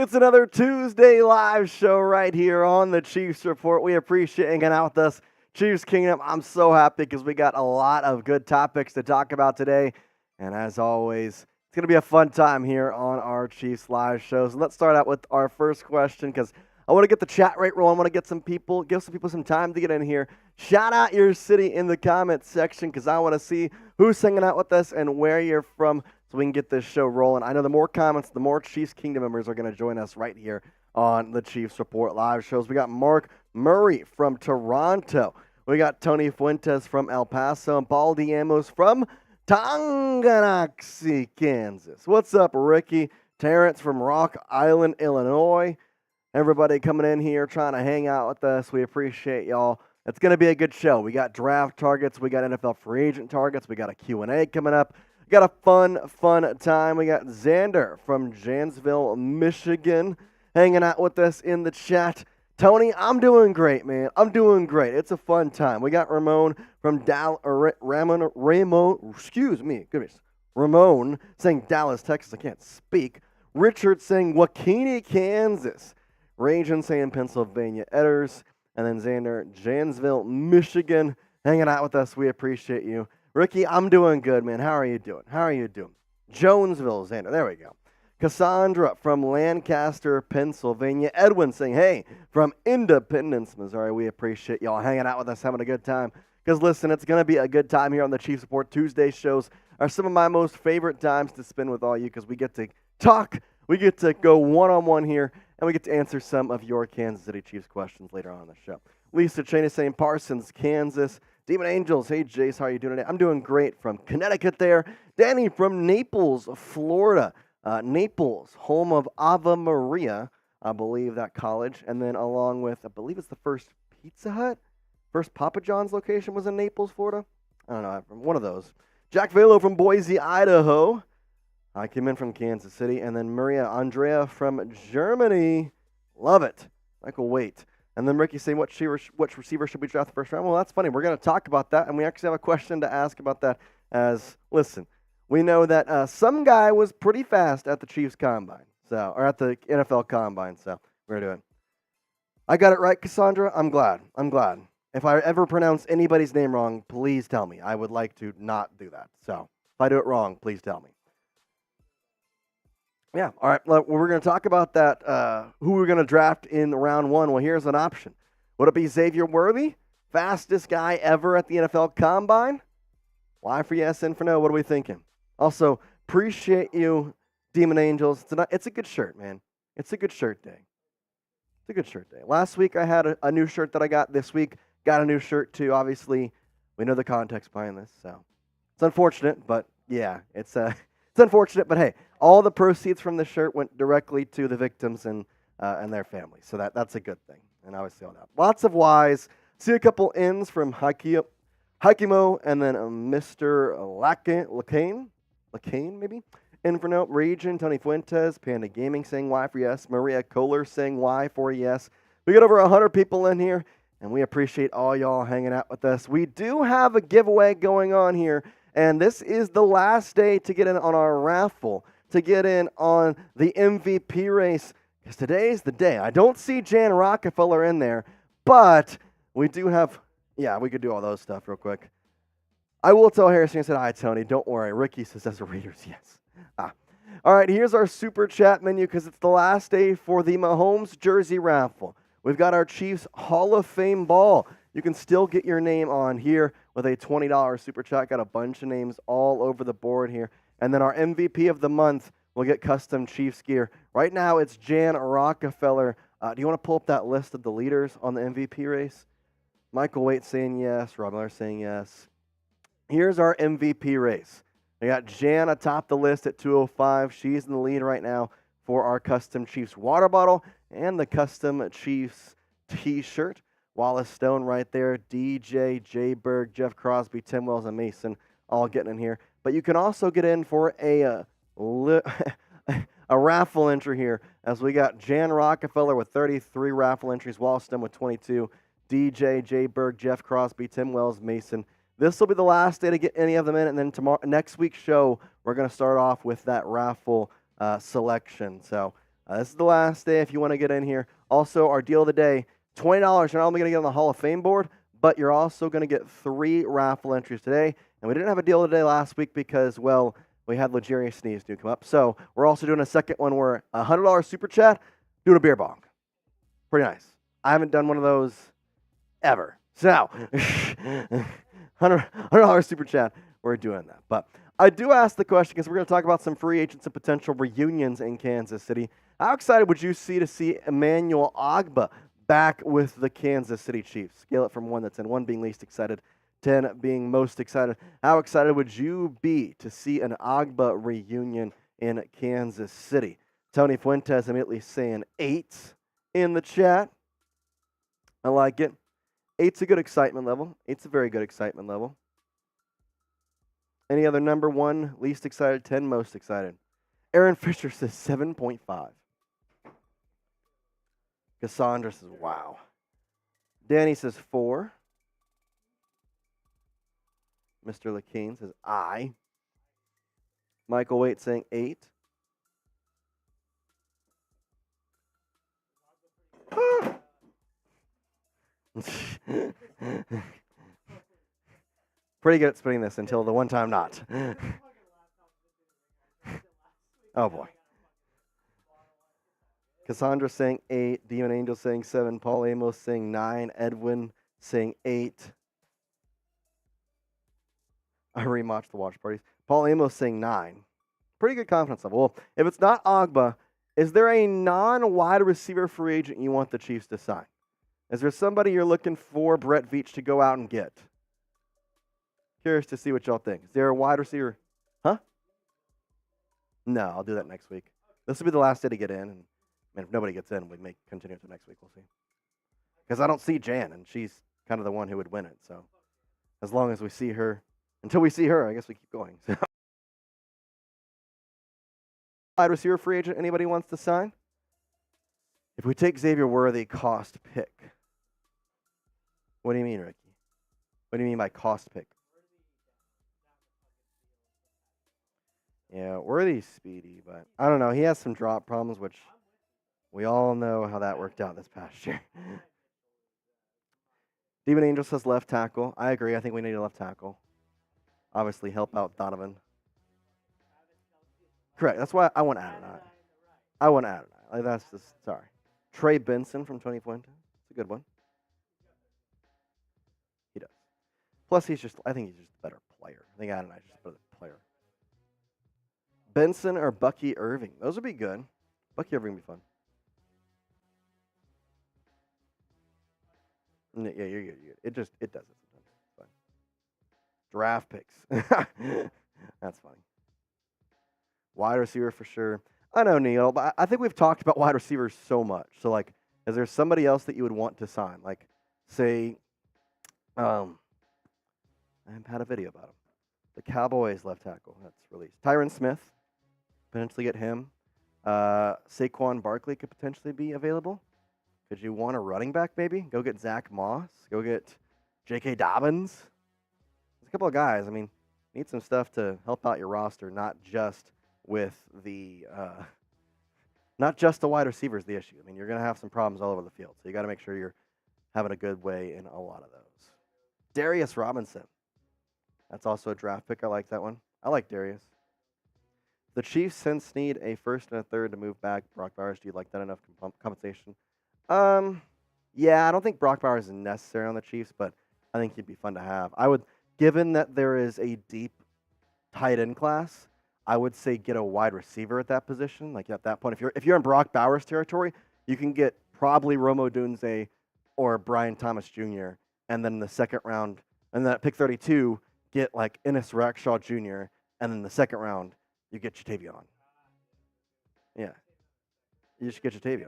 It's another Tuesday live show right here on the Chiefs Report. We appreciate hanging out with us, Chiefs Kingdom. I'm so happy because we got a lot of good topics to talk about today. And as always, it's going to be a fun time here on our Chiefs live shows. And let's start out with our first question because I want to get the chat rate rolling. I want to get some people, give some people some time to get in here. Shout out your city in the comments section because I want to see who's hanging out with us and where you're from so we can get this show rolling. I know the more comments, the more Chiefs Kingdom members are going to join us right here on the Chiefs Report live shows. We got Mark Murray from Toronto. We got Tony Fuentes from El Paso and Paul Diamos from Tonganoxie, Kansas. What's up, Ricky? Terrence from Rock Island, Illinois. Everybody coming in here trying to hang out with us. We appreciate y'all. It's going to be a good show. We got draft targets. We got NFL free agent targets. We got a Q&A coming up. We got a fun time. We got Xander from Janesville, Michigan, hanging out with us in the chat. Tony, I'm doing great, man. I'm doing great. It's a fun time. We got Ramon from Ramon saying Dallas, Texas. I can't speak. Richard saying Waukene, Kansas. Rajan saying Pennsylvania Edders. And then Xander, Janesville, Michigan, hanging out with us. We appreciate you. Ricky, I'm doing good, man. How are you doing? Jonesville, Xander. There we go. Cassandra from Lancaster, Pennsylvania. Edwin saying, hey, from Independence, Missouri. We appreciate y'all hanging out with us, having a good time. Because, listen, it's going to be a good time here on the Chiefs Report. Tuesday shows are some of my most favorite times to spend with all you because we get to talk, we get to go one-on-one here, and we get to answer some of your Kansas City Chiefs questions later on in the show. Lisa Cheney saying Parsons, Kansas. Demon Angels, hey, Jace, how are you doing today? I'm doing great from Connecticut there. Danny from Naples, Florida. Naples, home of Ave Maria, I believe that college. And then along with, I believe it's the first Pizza Hut. First Papa John's location was in Naples, Florida. I don't know, one of those. Jack Velo from Boise, Idaho. I came in from Kansas City. And then Maria Andrea from Germany. Love it. Michael Waite. And then Ricky saying, which receiver should we draft the first round? Well, that's funny. We're going to talk about that, and we actually have a question to ask about that as, listen, we know that some guy was pretty fast at the Chiefs Combine, or at the NFL Combine, so we're doing. I got it right, Cassandra. I'm glad. If I ever pronounce anybody's name wrong, please tell me. I would like to not do that. So if I do it wrong, please tell me. Yeah, all right. Well, we're going to talk about that, who we're going to draft in round one. Well, here's an option. Would it be Xavier Worthy? Fastest guy ever at the NFL Combine? Y for yes, N for no. What are we thinking? Also, appreciate you, Demon Angels. It's a good shirt, man. It's a good shirt day. Last week, I had a new shirt that I got. This week, got a new shirt, too. Obviously, we know the context behind this, so it's unfortunate, but yeah, it's unfortunate, but hey, all the proceeds from the shirt went directly to the victims and their families. So that's a good thing. And obviously all that. Lots of Y's. See a couple N's from Hakimo and then Mr. Lacane maybe? Inferno, Region, Tony Fuentes, Panda Gaming saying Y for yes, Maria Kohler saying Y for yes. We got over 100 people in here, and we appreciate all y'all hanging out with us. We do have a giveaway going on here. And this is the last day to get in on our raffle, to get in on the MVP race, because today's the day. I don't see Jan Rockefeller in there, but we do have, we could do all those stuff real quick. I will tell Harrison, I said, hi, Tony, don't worry. Ricky says, as a Raiders, yes. All right, here's our super chat menu, because it's the last day for the Mahomes jersey raffle. We've got our Chiefs Hall of Fame ball. You can still get your name on here with a $20 super chat. Got a bunch of names all over the board here. And then our MVP of the month will get custom Chiefs gear. Right now, it's Jan Rockefeller. Do you want to pull up that list of the leaders on the MVP race? Michael Waite saying yes. Rob Miller saying yes. Here's our MVP race. We got Jan atop the list at 205. She's in the lead right now for our custom Chiefs water bottle and the custom Chiefs t-shirt. Wallace Stone right there, DJ, Jay Berg, Jeff Crosby, Tim Wells, and Mason all getting in here. But you can also get in for a raffle entry here, as we got Jan Rockefeller with 33 raffle entries, Wallace Stone with 22, DJ, Jay Berg, Jeff Crosby, Tim Wells, Mason. This will be the last day to get any of them in, and then next week's show, we're going to start off with that raffle selection. So This is the last day if you want to get in here. Also, our deal of the day, $20. You're not only going to get on the Hall of Fame board, but you're also going to get 3 raffle entries today. And we didn't have a deal of the day last week because, well, we had Legere Sneeze do come up. So we're also doing a second one where $100 super chat, doing a beer bong. Pretty nice. I haven't done one of those ever. So, $100 super chat, we're doing that. But I do ask the question because we're going to talk about some free agents and potential reunions in Kansas City. How excited would you see Emmanuel Ogbah back with the Kansas City Chiefs? Scale it from 1 that's in 1 being least excited, 10 being most excited. How excited would you be to see an Ogbah reunion in Kansas City? Tony Fuentes immediately saying 8 in the chat. I like it. 8's a good excitement level. 8's a very good excitement level. Any other number? 1 least excited, 10 most excited. Aaron Fisher says 7.5. Cassandra says, wow. Danny says 4. Mr. LeKane says, I. Michael Waite saying 8. Pretty good at spinning this until the one time not. Oh, boy. Cassandra saying 8. Demon Angel saying 7. Paul Amos saying 9. Edwin saying 8. I rewatched the watch parties. Paul Amos saying 9. Pretty good confidence level. Well, if it's not Ogbah, is there a non-wide receiver free agent you want the Chiefs to sign? Is there somebody you're looking for Brett Veach to go out and get? Curious to see what y'all think. Is there a wide receiver? Huh? No, I'll do that next week. This will be the last day to get in. And if nobody gets in, we may continue to next week. We'll see. Because I don't see Jan, and she's kind of the one who would win it. So as long as we see her, until we see her, I guess we keep going. So. Wide receiver free agent anybody wants to sign? If we take Xavier Worthy, cost pick. What do you mean, Ricky? What do you mean by cost pick? Yeah, Worthy's speedy, but I don't know. He has some drop problems, which we all know how that worked out this past year. Demon Angel says left tackle. I agree. I think we need a left tackle. Obviously, help out Donovan. Correct. That's why I want Adonai. I want Adonai. Like, that's just, sorry. Trey Benson from Tony Fuentes. It's a good one. He does. Plus, I think he's just a better player. I think Adonai's just a better player. Benson or Bucky Irving. Those would be good. Bucky Irving would be fun. Yeah, you're good. It does it sometimes. It's fine. Draft picks. That's funny. Wide receiver for sure. I know, Neil, but I think we've talked about wide receivers so much. So, like, is there somebody else that you would want to sign? Like, say, I had a video about him. The Cowboys left tackle that's released. Tyron Smith, potentially get him. Saquon Barkley could potentially be available. Could you want a running back, maybe? Go get Zack Moss. Go get J.K. Dobbins. There's a couple of guys. I mean, need some stuff to help out your roster, not just with the not just the wide receivers the issue. I mean, you're going to have some problems all over the field, so you got to make sure you're having a good way in a lot of those. Darius Robinson. That's also a draft pick. I like that one. I like Darius. The Chiefs since need a first and a third to move back Brock Bowers. Do you like that enough compensation? Yeah, I don't think Brock Bowers is necessary on the Chiefs, but I think he'd be fun to have. I would, given that there is a deep tight end class, I would say get a wide receiver at that position. Like at that point, if you're in Brock Bowers territory, you can get probably Romo Dunze or Brian Thomas Jr. And then in the second round, and then at pick 32, get like Ennis Rackshaw Jr. And then in the second round, you get Jatavion. Yeah, you should get Jatavion.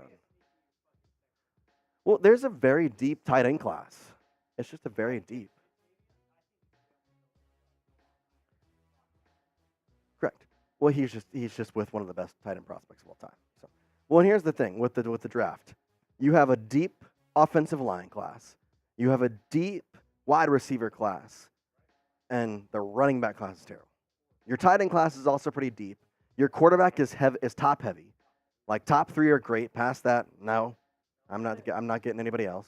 Well, there's a very deep tight end class. It's just a very deep. Correct. Well, he's just with one of the best tight end prospects of all time. So, well, and here's the thing with the draft. You have a deep offensive line class. You have a deep wide receiver class, and the running back class is terrible. Your tight end class is also pretty deep. Your quarterback is top heavy. Like top 3 are great. Past that, no, I'm not getting anybody else.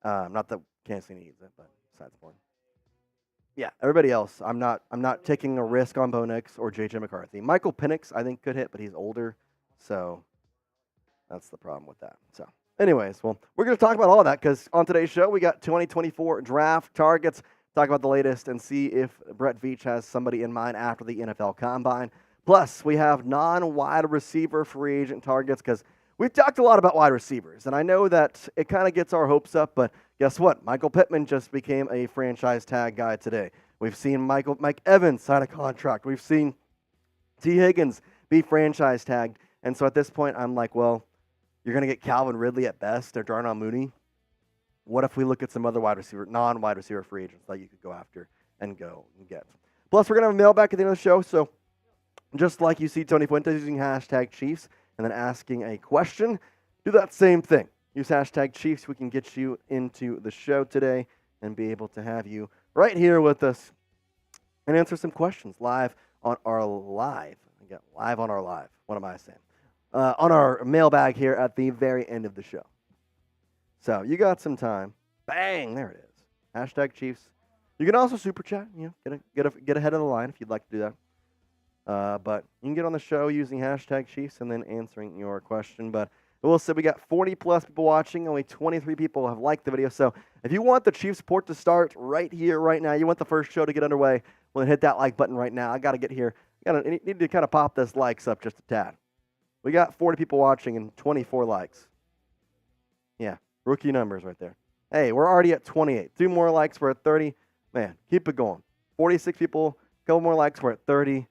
Not that Kansas City needs it, but besides the point. Yeah, everybody else, I'm not taking a risk on Bo Nix or JJ McCarthy. Michael Penix, I think, could hit, but he's older, so that's the problem with that. So, anyways, well, we're going to talk about all of that because on today's show, we got 2024 draft targets, talk about the latest, and see if Brett Veach has somebody in mind after the NFL Combine. Plus, we have non-wide receiver free agent targets because we've talked a lot about wide receivers, and I know that it kind of gets our hopes up, but guess what? Michael Pittman just became a franchise tag guy today. We've seen Mike Evans sign a contract. We've seen T. Higgins be franchise tagged. And so at this point, I'm like, well, you're going to get Calvin Ridley at best or Darnell Mooney. What if we look at some other non-wide receiver free agents that you could go after and go and get? Plus, we're going to have a mailbag at the end of the show. So just like you see Tony Fuentes using hashtag Chiefs and then asking a question, do that same thing. Use hashtag Chiefs. We can get you into the show today and be able to have you right here with us and answer some questions live on our live. Again, live on our live. What am I saying? On our mailbag here at the very end of the show. So you got some time. Bang! There it is. Hashtag Chiefs. You can also super chat. You know, get ahead of the line if you'd like to do that. But you can get on the show using hashtag Chiefs and then answering your question. But we'll say we got 40 plus people watching. Only 23 people have liked the video. So if you want the Chiefs support to start right here, right now, you want the first show to get underway, well, then hit that like button right now. I got to get here. I need to kind of pop this likes up just a tad. We got 40 people watching and 24 likes. Yeah, rookie numbers right there. Hey, we're already at 28. 2 more likes, we're at 30. Man, keep it going. 46 people, a couple more likes, we're at 30.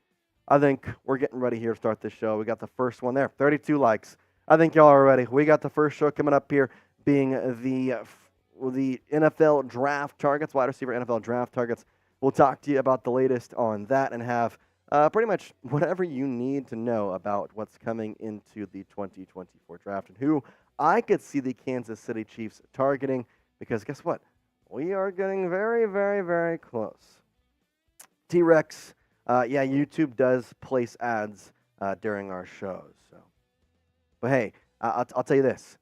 I think we're getting ready here to start this show. We got the first one there, 32 likes. I think y'all are ready. We got the first show coming up here being the NFL draft targets, wide receiver NFL draft targets. We'll talk to you about the latest on that and have pretty much whatever you need to know about what's coming into the 2024 draft and who I could see the Kansas City Chiefs targeting because guess what? We are getting very, very, very close. T-Rex, yeah, YouTube does place ads during our shows. But hey, I'll tell you this.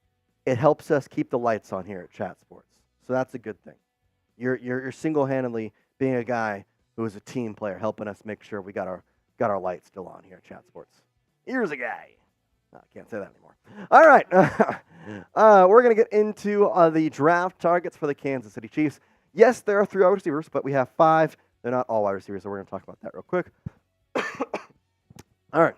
It helps us keep the lights on here at Chat Sports. So that's a good thing. You're single-handedly being a guy who is a team player, helping us make sure we got our lights still on here at Chat Sports. Here's a guy. No, I can't say that anymore. All right. We're going to get into the draft targets for the Kansas City Chiefs. Yes, there are 3 wide receivers, but we have 5. They're not all wide receivers, so we're going to talk about that real quick. All right.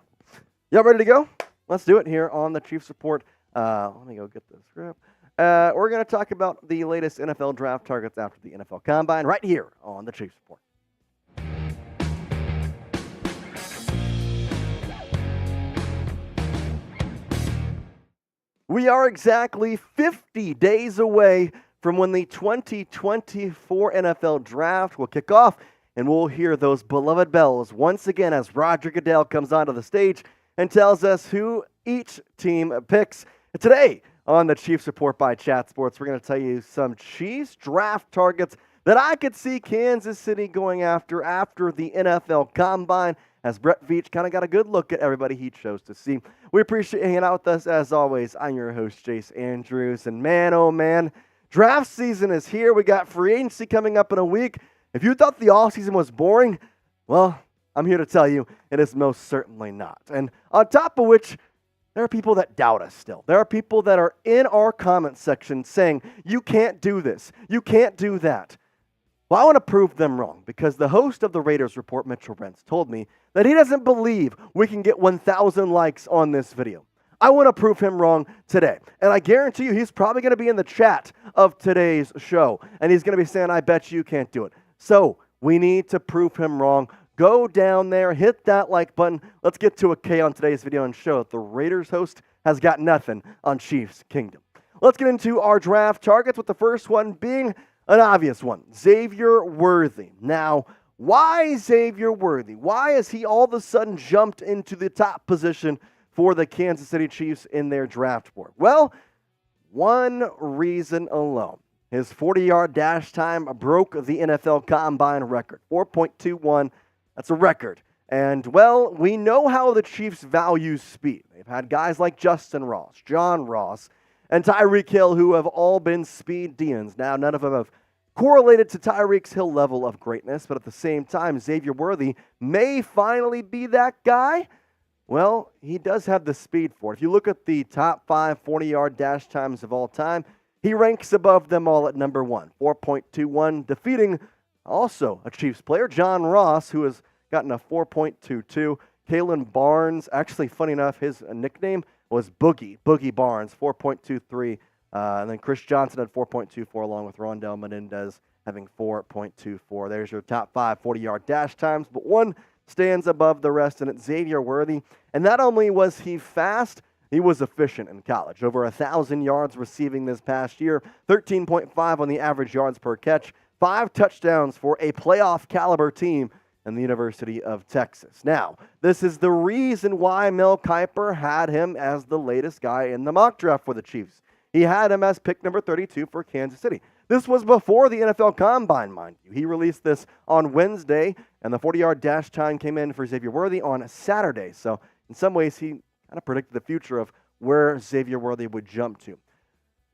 Y'all ready to go? Let's do it here on the Chiefs Report. Let me go get the script. We're going to talk about the latest NFL draft targets after the NFL Combine right here on the Chiefs Report. We are exactly 50 days away from when the 2024 NFL Draft will kick off, and we'll hear those beloved bells once again as Roger Goodell comes onto the stage and tells us who each team picks. Today on the Chiefs Report by Chat Sports, we're going to tell you some Chiefs draft targets that I could see Kansas City going after the NFL Combine, as Brett Veach kind of got a good look at everybody he chose to see. We appreciate hanging out with us as always. I'm your host, Jace Andrews, and man, oh man, draft season is here. We got free agency coming up in a week. If you thought the offseason was boring, well, I'm here to tell you it is most certainly not. And on top of which, there are people that doubt us still. There are people that are in our comment section saying, you can't do this. You can't do that. Well, I want to prove them wrong because the host of the Raiders Report, Mitchell Rentz, told me that he doesn't believe we can get 1,000 likes on this video. I want to prove him wrong today. And I guarantee you he's probably going to be in the chat of today's show. And he's going to be saying, I bet you can't do it. So we need to prove him wrong. Go down there, hit that like button. Let's get to a K on today's video and show that the Raiders host has got nothing on Chiefs Kingdom. Let's get into our draft targets with the first one being an obvious one, Xavier Worthy. Now, why Xavier Worthy? Why has he all of a sudden jumped into the top position for the Kansas City Chiefs in their draft board? Well, one reason alone. His 40-yard dash time broke the NFL Combine record, 4.21. That's a record. And, well, we know how the Chiefs value speed. They've had guys like Justin Ross, John Ross, and Tyreek Hill who have all been speed demons. Now, none of them have correlated to Tyreek Hill's level of greatness, but at the same time, Xavier Worthy may finally be that guy. Well, he does have the speed for it. If you look at the top 5 40-yard dash times of all time, he ranks above them all at number 1, 4.21, defeating also a Chiefs player, John Ross, who has gotten a 4.22. Kalen Barnes, actually, funny enough, his nickname was Boogie Barnes, 4.23. And then Chris Johnson had 4.24, along with Rondell Menendez having 4.24. There's your top 5 40-yard dash times, but one stands above the rest, and it's Xavier Worthy. And not only was he fast, he was efficient in college. Over 1,000 yards receiving this past year, 13.5 on the average yards per catch, 5 touchdowns for a playoff caliber team in the University of Texas. Now, this is the reason why Mel Kiper had him as the latest guy in the mock draft for the Chiefs. He had him as pick number 32 for Kansas City. This was before the NFL Combine, mind you. He released this on Wednesday, and the 40-yard dash time came in for Xavier Worthy on Saturday. So in some ways, he kind of predicted the future of where Xavier Worthy would jump to.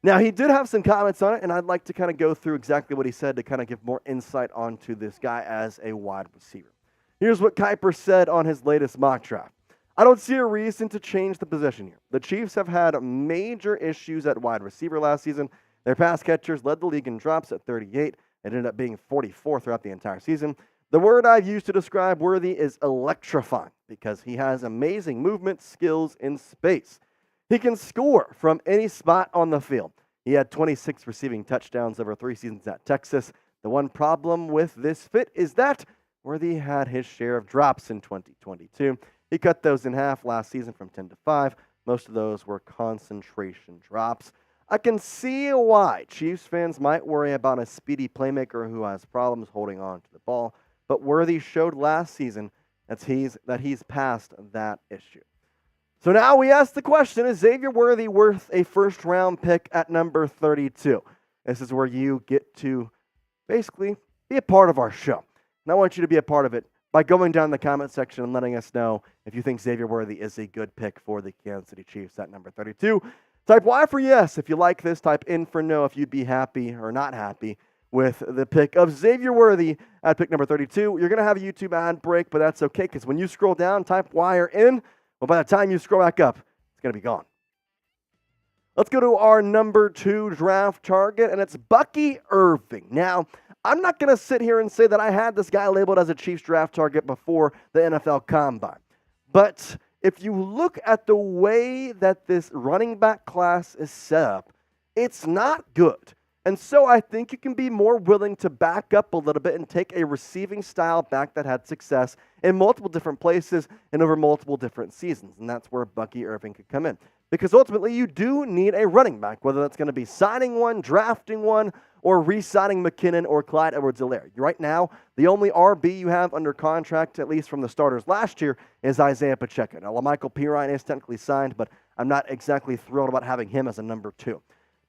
Now, he did have some comments on it, and I'd like to kind of go through exactly what he said to kind of give more insight onto this guy as a wide receiver. Here's what Kiper said on his latest mock draft. I don't see a reason to change the position here. The Chiefs have had major issues at wide receiver last season. Their pass catchers led the league in drops at 38. It ended up being 44 throughout the entire season. The word I've used to describe Worthy is electrifying because he has amazing movement skills in space. He can score from any spot on the field. He had 26 receiving touchdowns over 3 seasons at Texas. The one problem with this fit is that Worthy had his share of drops in 2022. He cut those in half last season from 10 to 5. Most of those were concentration drops. I can see why Chiefs fans might worry about a speedy playmaker who has problems holding on to the ball, but Worthy showed last season that he's past that issue. So now we ask the question, is Xavier Worthy worth a first-round pick at number 32? This is where you get to basically be a part of our show. And I want you to be a part of it by going down in the comment section and letting us know if you think Xavier Worthy is a good pick for the Kansas City Chiefs at number 32. Type Y for yes if you like this. Type in for no if you'd be happy or not happy with the pick of Xavier Worthy at pick number 32. You're going to have a YouTube ad break, but that's okay because when you scroll down, type Y or in, well, by the time you scroll back up, it's going to be gone. Let's go to our number 2 draft target, and it's Bucky Irving. Now, I'm not going to sit here and say that I had this guy labeled as a Chiefs draft target before the NFL Combine. But if you look at the way that this running back class is set up, it's not good. And so I think you can be more willing to back up a little bit and take a receiving style back that had success in multiple different places and over multiple different seasons. And that's where Bucky Irving could come in. Because ultimately you do need a running back, whether that's going to be signing one, drafting one, or re-signing McKinnon or Clyde Edwards-Helaire. Right now, the only RB you have under contract, at least from the starters last year, is Isaiah Pacheco. Now, LaMichael Pirine is technically signed, but I'm not exactly thrilled about having him as a number 2.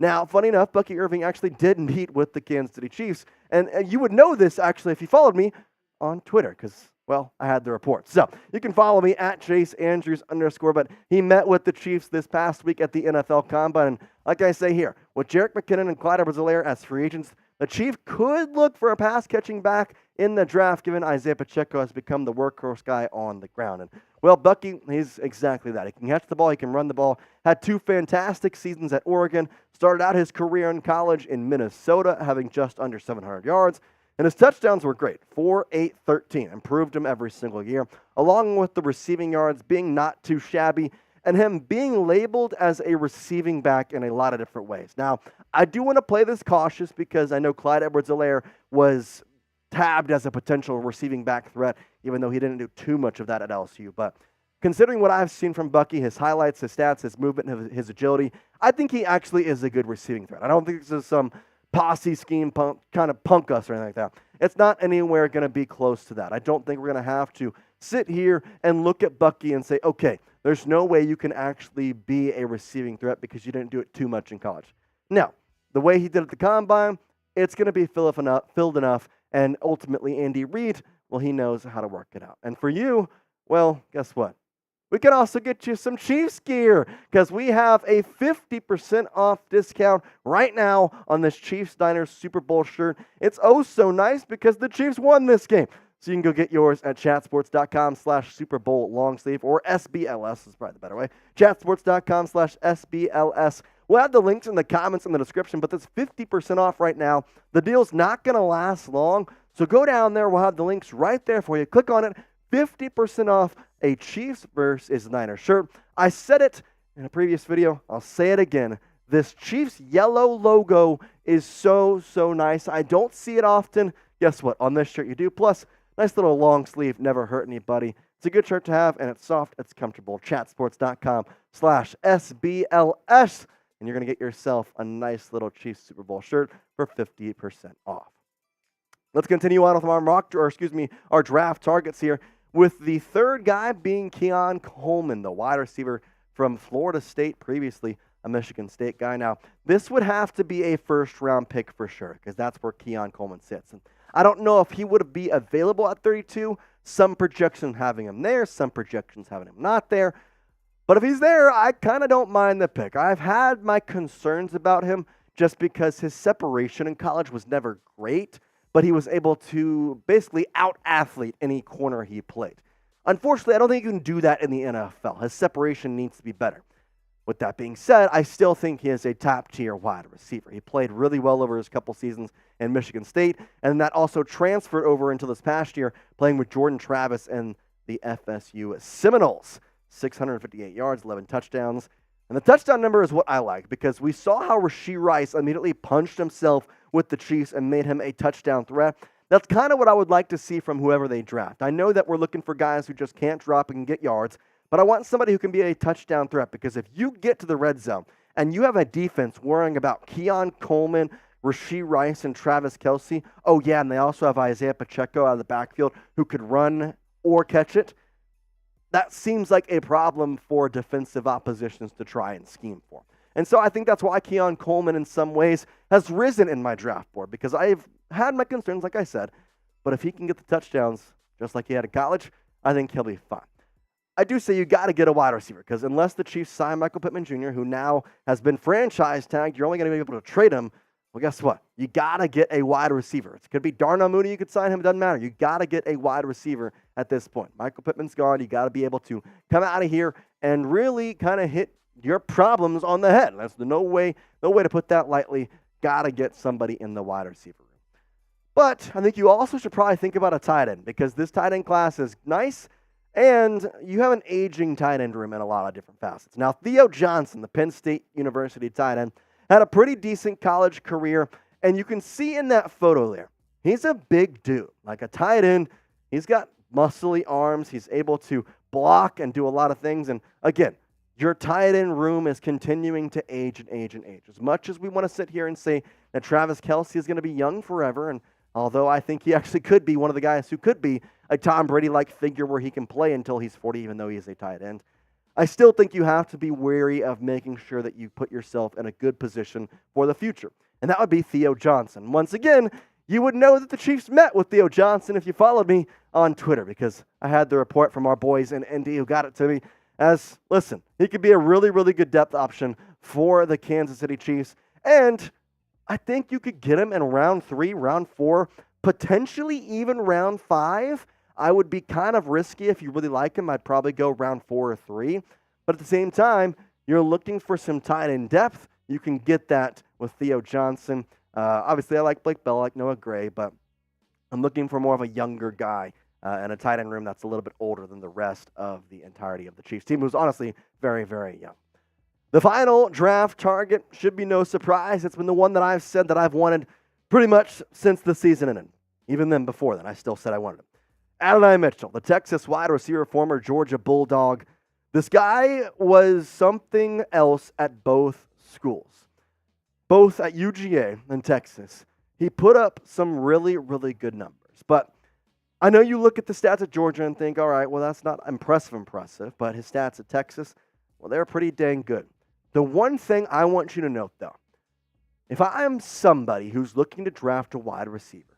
Now, funny enough, Bucky Irving actually did meet with the Kansas City Chiefs, and you would know this, actually, if you followed me on Twitter, because, well, I had the report. So you can follow me at Jace Andrews _, but he met with the Chiefs this past week at the NFL Combine. And like I say here, with Jerick McKinnon and Clyde Edwards-Helaire as free agents, the Chiefs could look for a pass-catching back in the draft, given Isaiah Pacheco has become the workhorse guy on the ground. And, well, Bucky, he's exactly that. He can catch the ball, he can run the ball, had 2 fantastic seasons at Oregon, started out his career in college in Minnesota, having just under 700 yards. And his touchdowns were great, 4, 8, 13, improved him every single year, along with the receiving yards being not too shabby, and him being labeled as a receiving back in a lot of different ways. Now, I do want to play this cautious because I know Clyde Edwards-Helaire was tabbed as a potential receiving back threat, even though he didn't do too much of that at LSU. But considering what I've seen from Bucky, his highlights, his stats, his movement, his agility, I think he actually is a good receiving threat. I don't think this is some posse scheme kind of punk us or anything like that. It's not anywhere going to be close to that. I don't think we're going to have to sit here and look at Bucky and say, okay, there's no way you can actually be a receiving threat because you didn't do it too much in college. Now, the way he did at the Combine, it's going to be filled enough, and ultimately Andy Reid, well, he knows how to work it out. And for you, Well, guess what? We can also get you some Chiefs gear because we have a 50% off discount right now on this Chiefs Niners Super Bowl shirt. It's oh so nice because the Chiefs won this game. So you can go get yours at chatsports.com/Super Bowl long sleeve, or SBLS is probably the better way. Chatsports.com/SBLS. We'll have the links in the comments in the description, but that's 50% off right now. The deal's not going to last long. So go down there. We'll have the links right there for you. Click on it. 50% off a Chiefs versus Niners shirt. I said it in a previous video. I'll say it again. This Chiefs yellow logo is so, so nice. I don't see it often. Guess what? On this shirt you do. Plus, nice little long sleeve. Never hurt anybody. It's a good shirt to have, and it's soft. It's comfortable. Chatsports.com/SBLS. And you're going to get yourself a nice little Chiefs Super Bowl shirt for 50% off. Let's continue on with our draft targets here, with the third guy being Keon Coleman, the wide receiver from Florida State, previously a Michigan State guy. Now, this would have to be a first-round pick for sure, because that's where Keon Coleman sits. And I don't know if he would be available at 32. Some projections having him there, some projections having him not there. But if he's there, I kind of don't mind the pick. I've had my concerns about him just because his separation in college was never great, but he was able to basically out-athlete any corner he played. Unfortunately, I don't think you can do that in the NFL. His separation needs to be better. With that being said, I still think he is a top-tier wide receiver. He played really well over his couple seasons in Michigan State, and that also transferred over into this past year, playing with Jordan Travis and the FSU Seminoles. 658 yards, 11 touchdowns. And the touchdown number is what I like, because we saw how Rashee Rice immediately punched himself with the Chiefs and made him a touchdown threat. That's kind of what I would like to see from whoever they draft. I know that we're looking for guys who just can't drop and get yards, but I want somebody who can be a touchdown threat, because if you get to the red zone and you have a defense worrying about Keon Coleman, Rashee Rice, and Travis Kelce, oh yeah, and they also have Isaiah Pacheco out of the backfield who could run or catch it, that seems like a problem for defensive oppositions to try and scheme for. And so I think that's why Keon Coleman in some ways has risen in my draft board, because I've had my concerns, like I said, but if he can get the touchdowns just like he had in college, I think he'll be fine. I do say you got to get a wide receiver, because unless the Chiefs sign Michael Pittman Jr., who now has been franchise tagged, you're only going to be able to trade him. Well, guess what? You got to get a wide receiver. It could be Darnell Mooney. You could sign him. It doesn't matter. You got to get a wide receiver at this point. Michael Pittman's gone. You got to be able to come out of here and really kind of hit your problems on the head. That's no way to put that lightly. Got to get somebody in the wide receiver room. But I think you also should probably think about a tight end, because this tight end class is nice, and you have an aging tight end room in a lot of different facets. Now, Theo Johnson, the Penn State University tight end, had a pretty decent college career, and you can see in that photo there, he's a big dude. Like a tight end, he's got muscly arms. He's able to block and do a lot of things. And again, your tight end room is continuing to age and age and age. As much as we want to sit here and say that Travis Kelce is going to be young forever, and although I think he actually could be one of the guys who could be a Tom Brady-like figure where he can play until he's 40, even though he is a tight end, I still think you have to be wary of making sure that you put yourself in a good position for the future. And that would be Theo Johnson. Once again, you would know that the Chiefs met with Theo Johnson if you followed me on Twitter, because I had the report from our boys in Indy who got it to me as, listen, he could be a really, really good depth option for the Kansas City Chiefs. And I think you could get him in round 3, round 4, potentially even round 5. I would be kind of risky if you really like him. I'd probably go round 4 or 3. But at the same time, you're looking for some tight end depth. You can get that with Theo Johnson. Obviously, I like Blake Bell, I like Noah Gray, but I'm looking for more of a younger guy and a tight end room that's a little bit older than the rest of the entirety of the Chiefs team, who's honestly very, very young. The final draft target should be no surprise. It's been the one that I've said that I've wanted pretty much since the season ended. Even then, before then, I still said I wanted him. Adonai Mitchell, the Texas wide receiver, former Georgia Bulldog. This guy was something else at both schools, both at UGA and Texas. He put up some really, really good numbers. But I know you look at the stats at Georgia and think, all right, well, that's not impressive. But his stats at Texas, well, they're pretty dang good. The one thing I want you to note, though, if I am somebody who's looking to draft a wide receiver,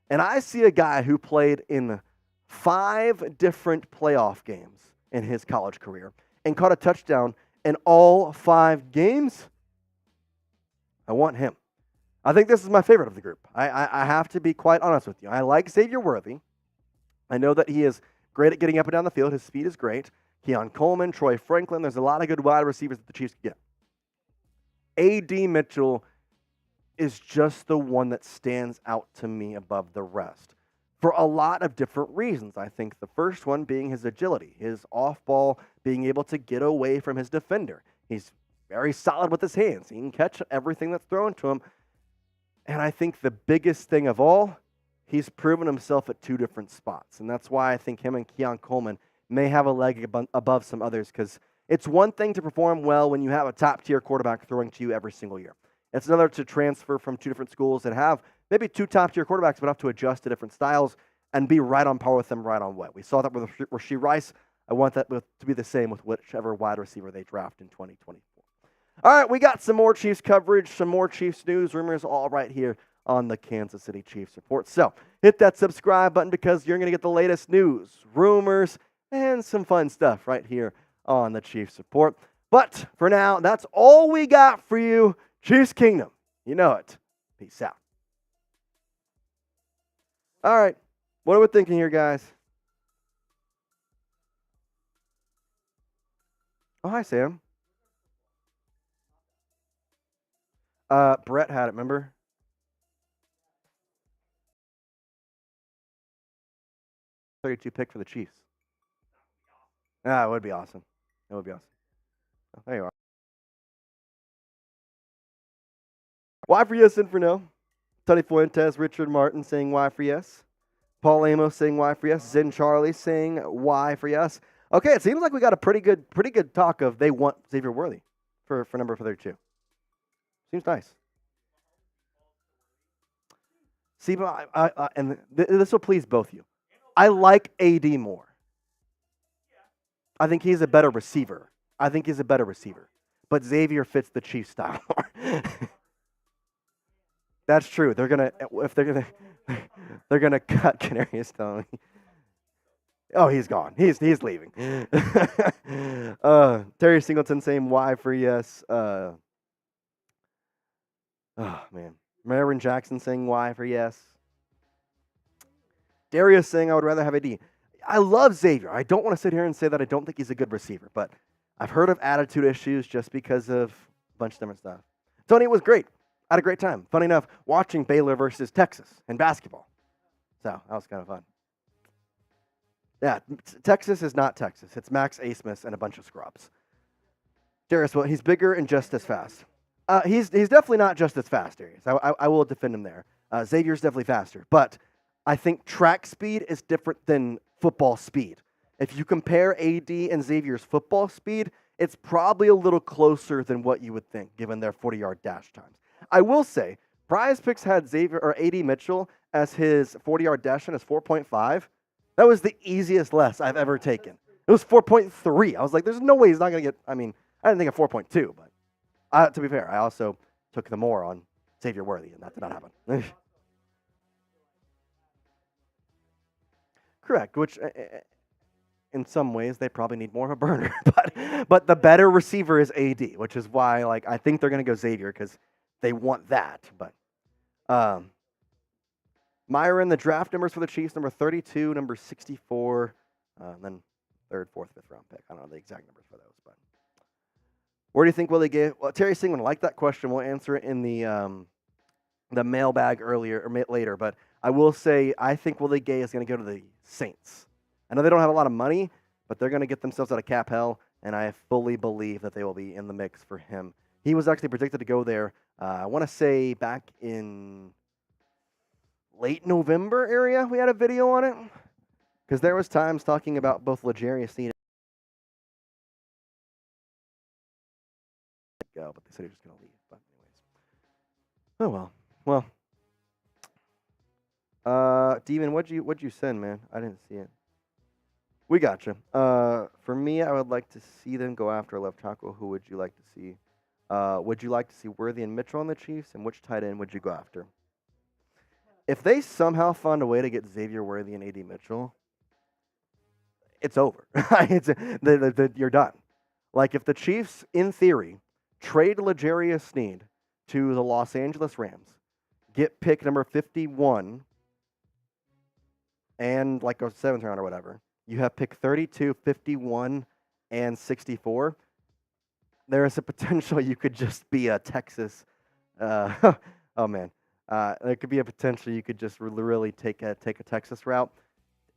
and I see a guy who played in 5 different playoff games in his college career and caught a touchdown in all 5 games. I want him. I think this is my favorite of the group. I have to be quite honest with you. I like Xavier Worthy. I know that he is great at getting up and down the field. His speed is great. Keon Coleman, Troy Franklin. There's a lot of good wide receivers that the Chiefs can get. A.D. Mitchell is just the one that stands out to me above the rest for a lot of different reasons. I think the first one being his agility, his off-ball, being able to get away from his defender. He's very solid with his hands. He can catch everything that's thrown to him. And I think the biggest thing of all, he's proven himself at 2 different spots. And that's why I think him and Keon Coleman may have a leg above some others, because it's one thing to perform well when you have a top-tier quarterback throwing to you every single year. It's another to transfer from 2 different schools and have maybe 2 top-tier quarterbacks, but have to adjust to different styles and be right on par with them right on what. We saw that with Rashee Rice. I want that to be the same with whichever wide receiver they draft in 2024. All right, we got some more Chiefs coverage, some more Chiefs news, rumors, all right here on the Kansas City Chiefs Report. So hit that subscribe button because you're going to get the latest news, rumors, and some fun stuff right here on the Chiefs Report. But for now, that's all we got for you. Chiefs Kingdom. You know it. Peace out. All right. What are we thinking here, guys? Oh, hi, Sam. Brett had it, remember? '32 pick for the Chiefs. Ah, it would be awesome. It would be awesome. Oh, there you are. Why for yes, Inferno. Tony Fuentes, Richard Martin saying why for yes. Paul Amos saying why for yes. Zen Charlie saying why for yes. Okay, it seems like we got a pretty good talk of they want Xavier Worthy for number 32. Seems nice. See, but this will please both of you. I like AD more. I think he's a better receiver. But Xavier fits the Chiefs style more. That's true. They're gonna cut Canarius Stone. Oh, he's gone. He's leaving. Terry Singleton saying why for yes. Oh man. Marvin Jackson saying why for yes. Darius saying I would rather have AD. I love Xavier. I don't want to sit here and say that I don't think he's a good receiver, but I've heard of attitude issues just because of a bunch of different stuff. Tony, it was great. I had a great time. Funny enough, watching Baylor versus Texas in basketball. So that was kind of fun. Yeah, Texas is not Texas. It's Max Asmus and a bunch of scrubs. Darius, well, he's bigger and just as fast. He's definitely not just as fast, Darius. I will defend him there. Xavier's definitely faster, but I think track speed is different than football speed. If you compare AD and Xavier's football speed, it's probably a little closer than what you would think, given their 40-yard dash times. I will say, Prize Picks had Xavier or AD Mitchell as his 40-yard dash time as 4.5. That was the easiest less I've ever taken. It was 4.3. I was like, there's no way he's not going to get. I mean, I didn't think of 4.2, but to be fair, I also took the more on Xavier Worthy, and that did not happen. Correct, which in some ways they probably need more of a burner, but the better receiver is AD, which is why I think they're going to go Xavier because they want that. But Myron, the draft numbers for the Chiefs, number 32, number 64, and then 3rd, 4th, 5th round pick. I don't know the exact numbers for those, but where do you think Willie Gay? Well, Terry Singman, like that question. We'll answer it in the mailbag earlier or later, but I will say I think Willie Gay is going to go to the Saints. I know they don't have a lot of money, but they're going to get themselves out of cap hell, and I fully believe that they will be in the mix for him. He was actually predicted to go there, I want to say back in late November area, we had a video on it, because there was times talking about both L'Jarius Sneed go, but they said he was just going to leave. But anyways. Oh, well. Well. Steven, what'd you send, man? I didn't see it. We got you. For me, I would like to see them go after a left tackle. Who would you like to see? Would you like to see Worthy and Mitchell on the Chiefs? And which tight end would you go after? If they somehow found a way to get Xavier Worthy and AD Mitchell, it's over. You're done. Like if the Chiefs, in theory, trade L'Jarius Sneed to the Los Angeles Rams, get pick number 51 and like a 7th round or whatever, you have pick 32, 51, and 64. There is a potential you could just be a Texas. Oh man, there could be a potential you could just really take a Texas route.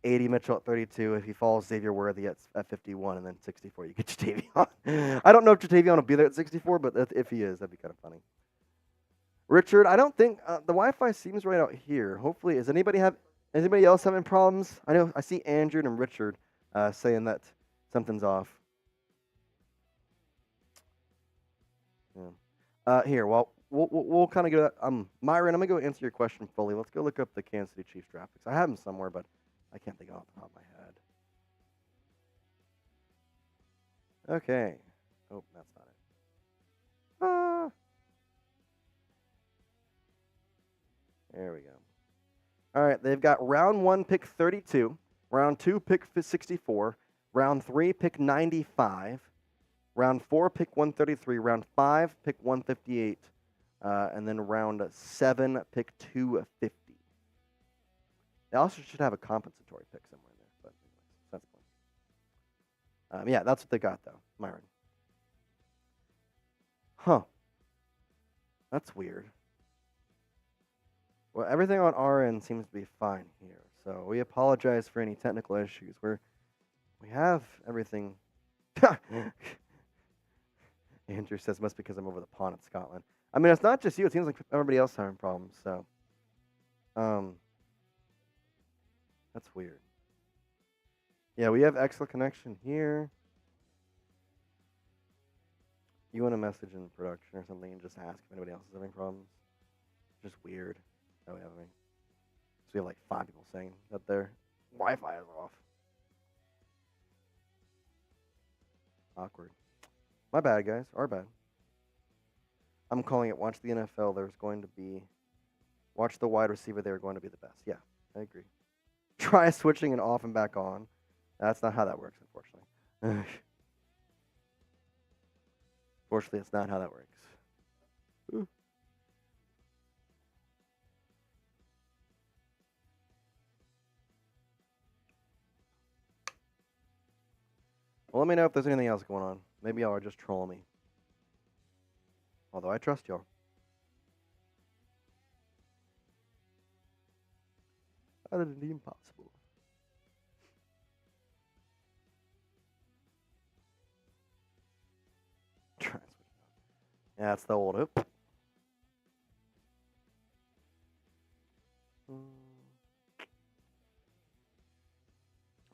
80 Mitchell at 32. If he falls, Xavier Worthy at 51, and then 64, you get Jatavion. I don't know if Jatavion will be there at 64, but if he is, that'd be kind of funny. Richard, I don't think the Wi-Fi seems right out here. Hopefully, is anybody else having problems? I know I see Andrew and Richard saying that something's off. Yeah. Here, well, we'll kind of go. Myron, I'm gonna go answer your question fully. Let's go look up the Kansas City Chiefs draft picks. I have them somewhere, but I can't think off the top of my head. Okay. Oh, that's not it. There we go. All right, they've got round 1, pick 32, round 2, pick 64, round 3, pick 95, round 4, pick 133, round 5, pick 158, and then round 7, pick 250. They also should have a compensatory pick somewhere in there, but that's fine. Yeah, that's what they got, though, Myron. Huh. That's weird. Well, everything on our end seems to be fine here, so we apologize for any technical issues. We have everything. Andrew says, must be because I'm over the pond in Scotland. I mean, it's not just you. It seems like everybody else having problems, so. That's weird. Yeah, we have excellent connection here. You want to message in production or something and just ask if anybody else is having problems? Just weird. Oh, yeah, I mean, so we have like 5 people saying that their Wi-Fi is off. Awkward. My bad, guys. Our bad. I'm calling it watch the NFL. There's going to be watch the wide receiver. They're going to be the best. Yeah, I agree. Try switching it off and back on. That's not how that works, unfortunately. Fortunately, it's not how that works. Ooh. Well, let me know if there's anything else going on. Maybe y'all are just trolling me. Although I trust y'all. That is impossible. Yeah, it's the old hoop.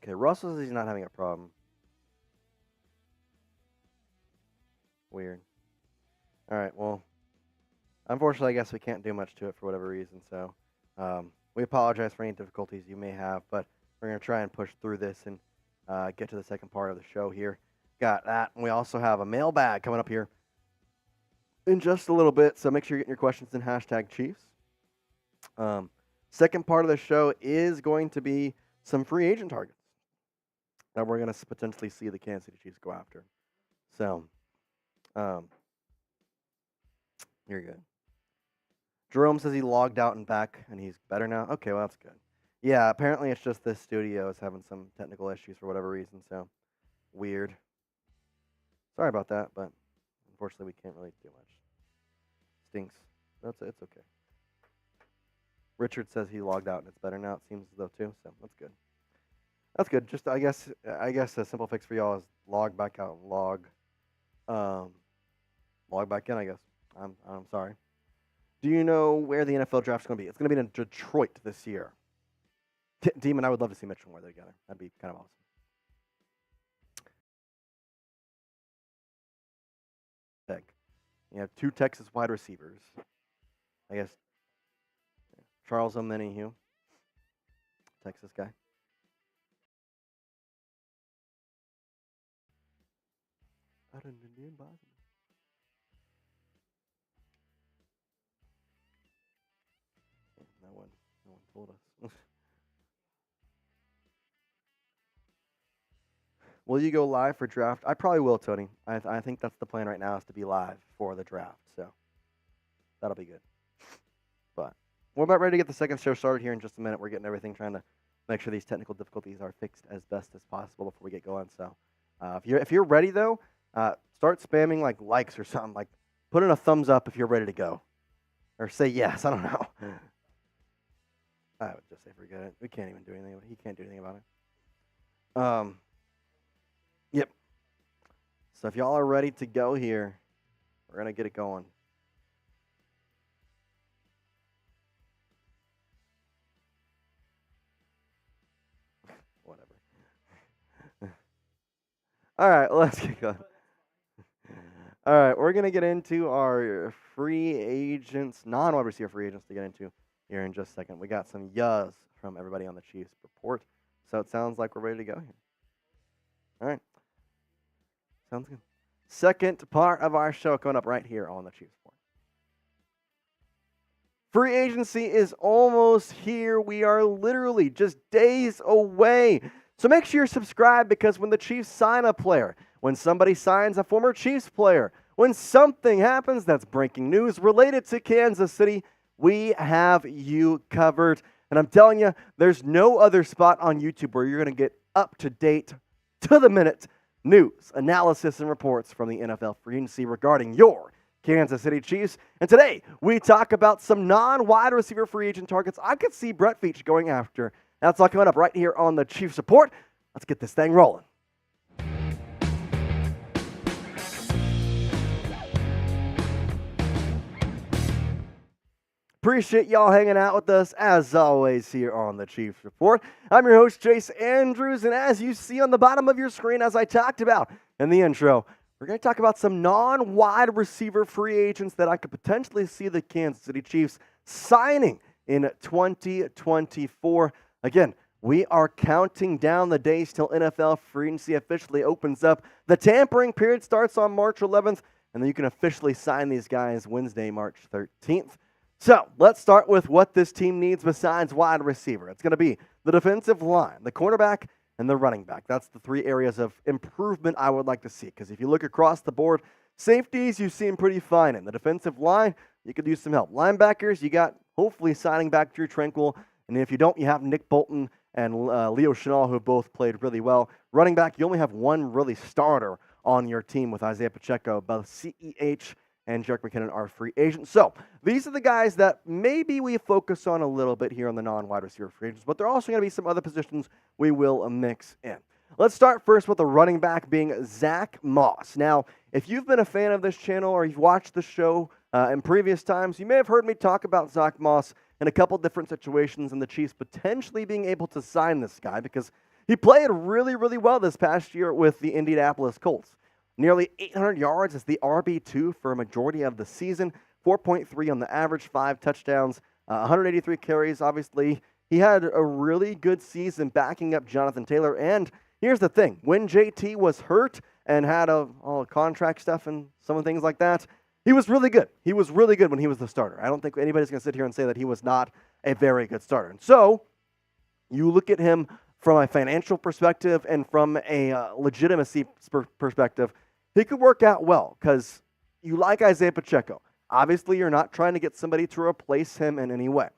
Okay, Russell says he's not having a problem. Weird. All right, well, unfortunately, I guess we can't do much to it for whatever reason, so we apologize for any difficulties you may have, but we're going to try and push through this and get to the second part of the show here. Got that. And we also have a mailbag coming up here in just a little bit, so make sure you're getting your questions in #Chiefs. Second part of the show is going to be some free agent targets that we're going to potentially see the Kansas City Chiefs go after. So, you're good. Jerome says he logged out and back, and he's better now. Okay, well, that's good. Yeah, apparently it's just this studio is having some technical issues for whatever reason, so weird. Sorry about that, but unfortunately we can't really do much. Stinks. It's okay. Richard says he logged out and it's better now. It seems as though too, so that's good. That's good. Just I guess a simple fix for y'all is log back out and log back in. I guess. I'm sorry. Do you know where the NFL draft's going to be? It's going to be in Detroit this year. Demon, I would love to see Mitchell and Worthy together. That'd be kind of awesome. You have 2 Texas wide receivers. I guess Charles Omenihu, Texas guy. No one told us. Will you go live for draft? I probably will, Tony. I think that's the plan right now, is to be live for the draft. So that'll be good. But we're about ready to get the second show started here in just a minute. We're getting everything, trying to make sure these technical difficulties are fixed as best as possible before we get going. So if you're ready, though, start spamming likes or something. Like, put in a thumbs up if you're ready to go. Or say yes. I don't know. I would just say forget it. We can't even do anything. He can't do anything about it. Yep. So if y'all are ready to go here, we're going to get it going. Whatever. All right, let's get going. All right, we're going to get into our free agents, non-wide receiver free agents to get into here in just a second. We got some yas from everybody on the Chiefs report, so it sounds like we're ready to go here. All right. Sounds good. Second part of our show coming up right here on the Chiefs Report. Free agency is almost here. We are literally just days away. So make sure you're subscribed, because when the Chiefs sign a player, when somebody signs a former Chiefs player, when something happens that's breaking news related to Kansas City, we have you covered. And I'm telling you, there's no other spot on YouTube where you're going to get up-to-date, to-the-minute news, analysis, and reports from the NFL free agency regarding your Kansas City Chiefs. And today, we talk about some non-wide receiver free agent targets I could see Brett Veach going after. That's all coming up right here on the Chiefs Report. Let's get this thing rolling. Appreciate y'all hanging out with us, as always, here on the Chiefs Report. I'm your host, Jace Andrews, and as you see on the bottom of your screen, as I talked about in the intro, we're going to talk about some non-wide receiver free agents that I could potentially see the Kansas City Chiefs signing in 2024. Again, we are counting down the days till NFL free agency officially opens up. The tampering period starts on March 11th, and then you can officially sign these guys Wednesday, March 13th. So let's start with what this team needs besides wide receiver. It's going to be the defensive line, the cornerback, and the running back. That's the three areas of improvement I would like to see, because if you look across the board, safeties you seem pretty fine in. The defensive line, you could use some help. Linebackers, you got hopefully signing back Drew Tranquil, and if you don't, you have Nick Bolton and Leo Chenal, who both played really well. Running back, you only have one really starter on your team with Isaiah Pacheco. Both CEH and Jerick McKinnon are free agents. So these are the guys that maybe we focus on a little bit here on the non-wide receiver free agents, but there are also going to be some other positions we will mix in. Let's start first with the running back being Zack Moss. Now, if you've been a fan of this channel or you've watched the show in previous times, you may have heard me talk about Zack Moss in a couple different situations and the Chiefs potentially being able to sign this guy because he played really, really well this past year with the Indianapolis Colts. Nearly 800 yards as the RB2 for a majority of the season, 4.3 on the average, 5 touchdowns, 183 carries. Obviously, he had a really good season backing up Jonathan Taylor. And here's the thing. When JT was hurt and had all contract stuff and some of things like that, he was really good. He was really good when he was the starter. I don't think anybody's going to sit here and say that he was not a very good starter. And so you look at him from a financial perspective and from a legitimacy perspective, he could work out well because you like Isaiah Pacheco. Obviously, you're not trying to get somebody to replace him in any way.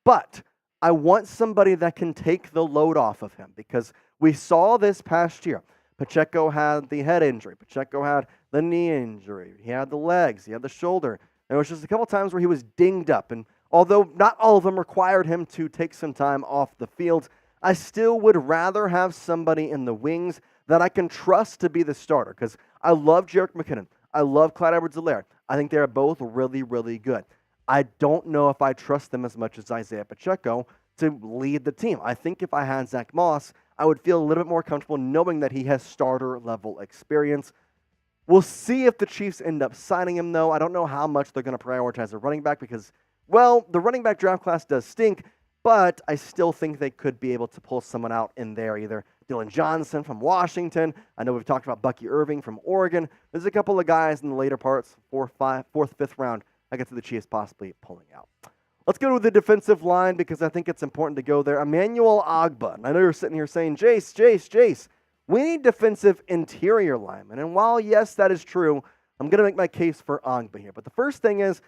But I want somebody that can take the load off of him because we saw this past year. Pacheco had the head injury. Pacheco had the knee injury. He had the legs. He had the shoulder. There was just a couple times where he was dinged up. And although not all of them required him to take some time off the field, I still would rather have somebody in the wings that I can trust to be the starter because I love Jerick McKinnon. I love Clyde Edwards-Helaire. I think they're both really, really good. I don't know if I trust them as much as Isaiah Pacheco to lead the team. I think if I had Zack Moss, I would feel a little bit more comfortable knowing that he has starter-level experience. We'll see if the Chiefs end up signing him, though. I don't know how much they're going to prioritize a running back because, well, the running back draft class does stink, but I still think they could be able to pull someone out in there, either Dylan Johnson from Washington. I know we've talked about Bucky Irving from Oregon. There's a couple of guys in the later parts, fourth, fifth round, I get to the Chiefs possibly pulling out. Let's go to the defensive line because I think it's important to go there. Emmanuel Ogbah. I know you're sitting here saying, Jace, We need defensive interior linemen. And while, yes, that is true, I'm going to make my case for Ogbah here. But the first thing is,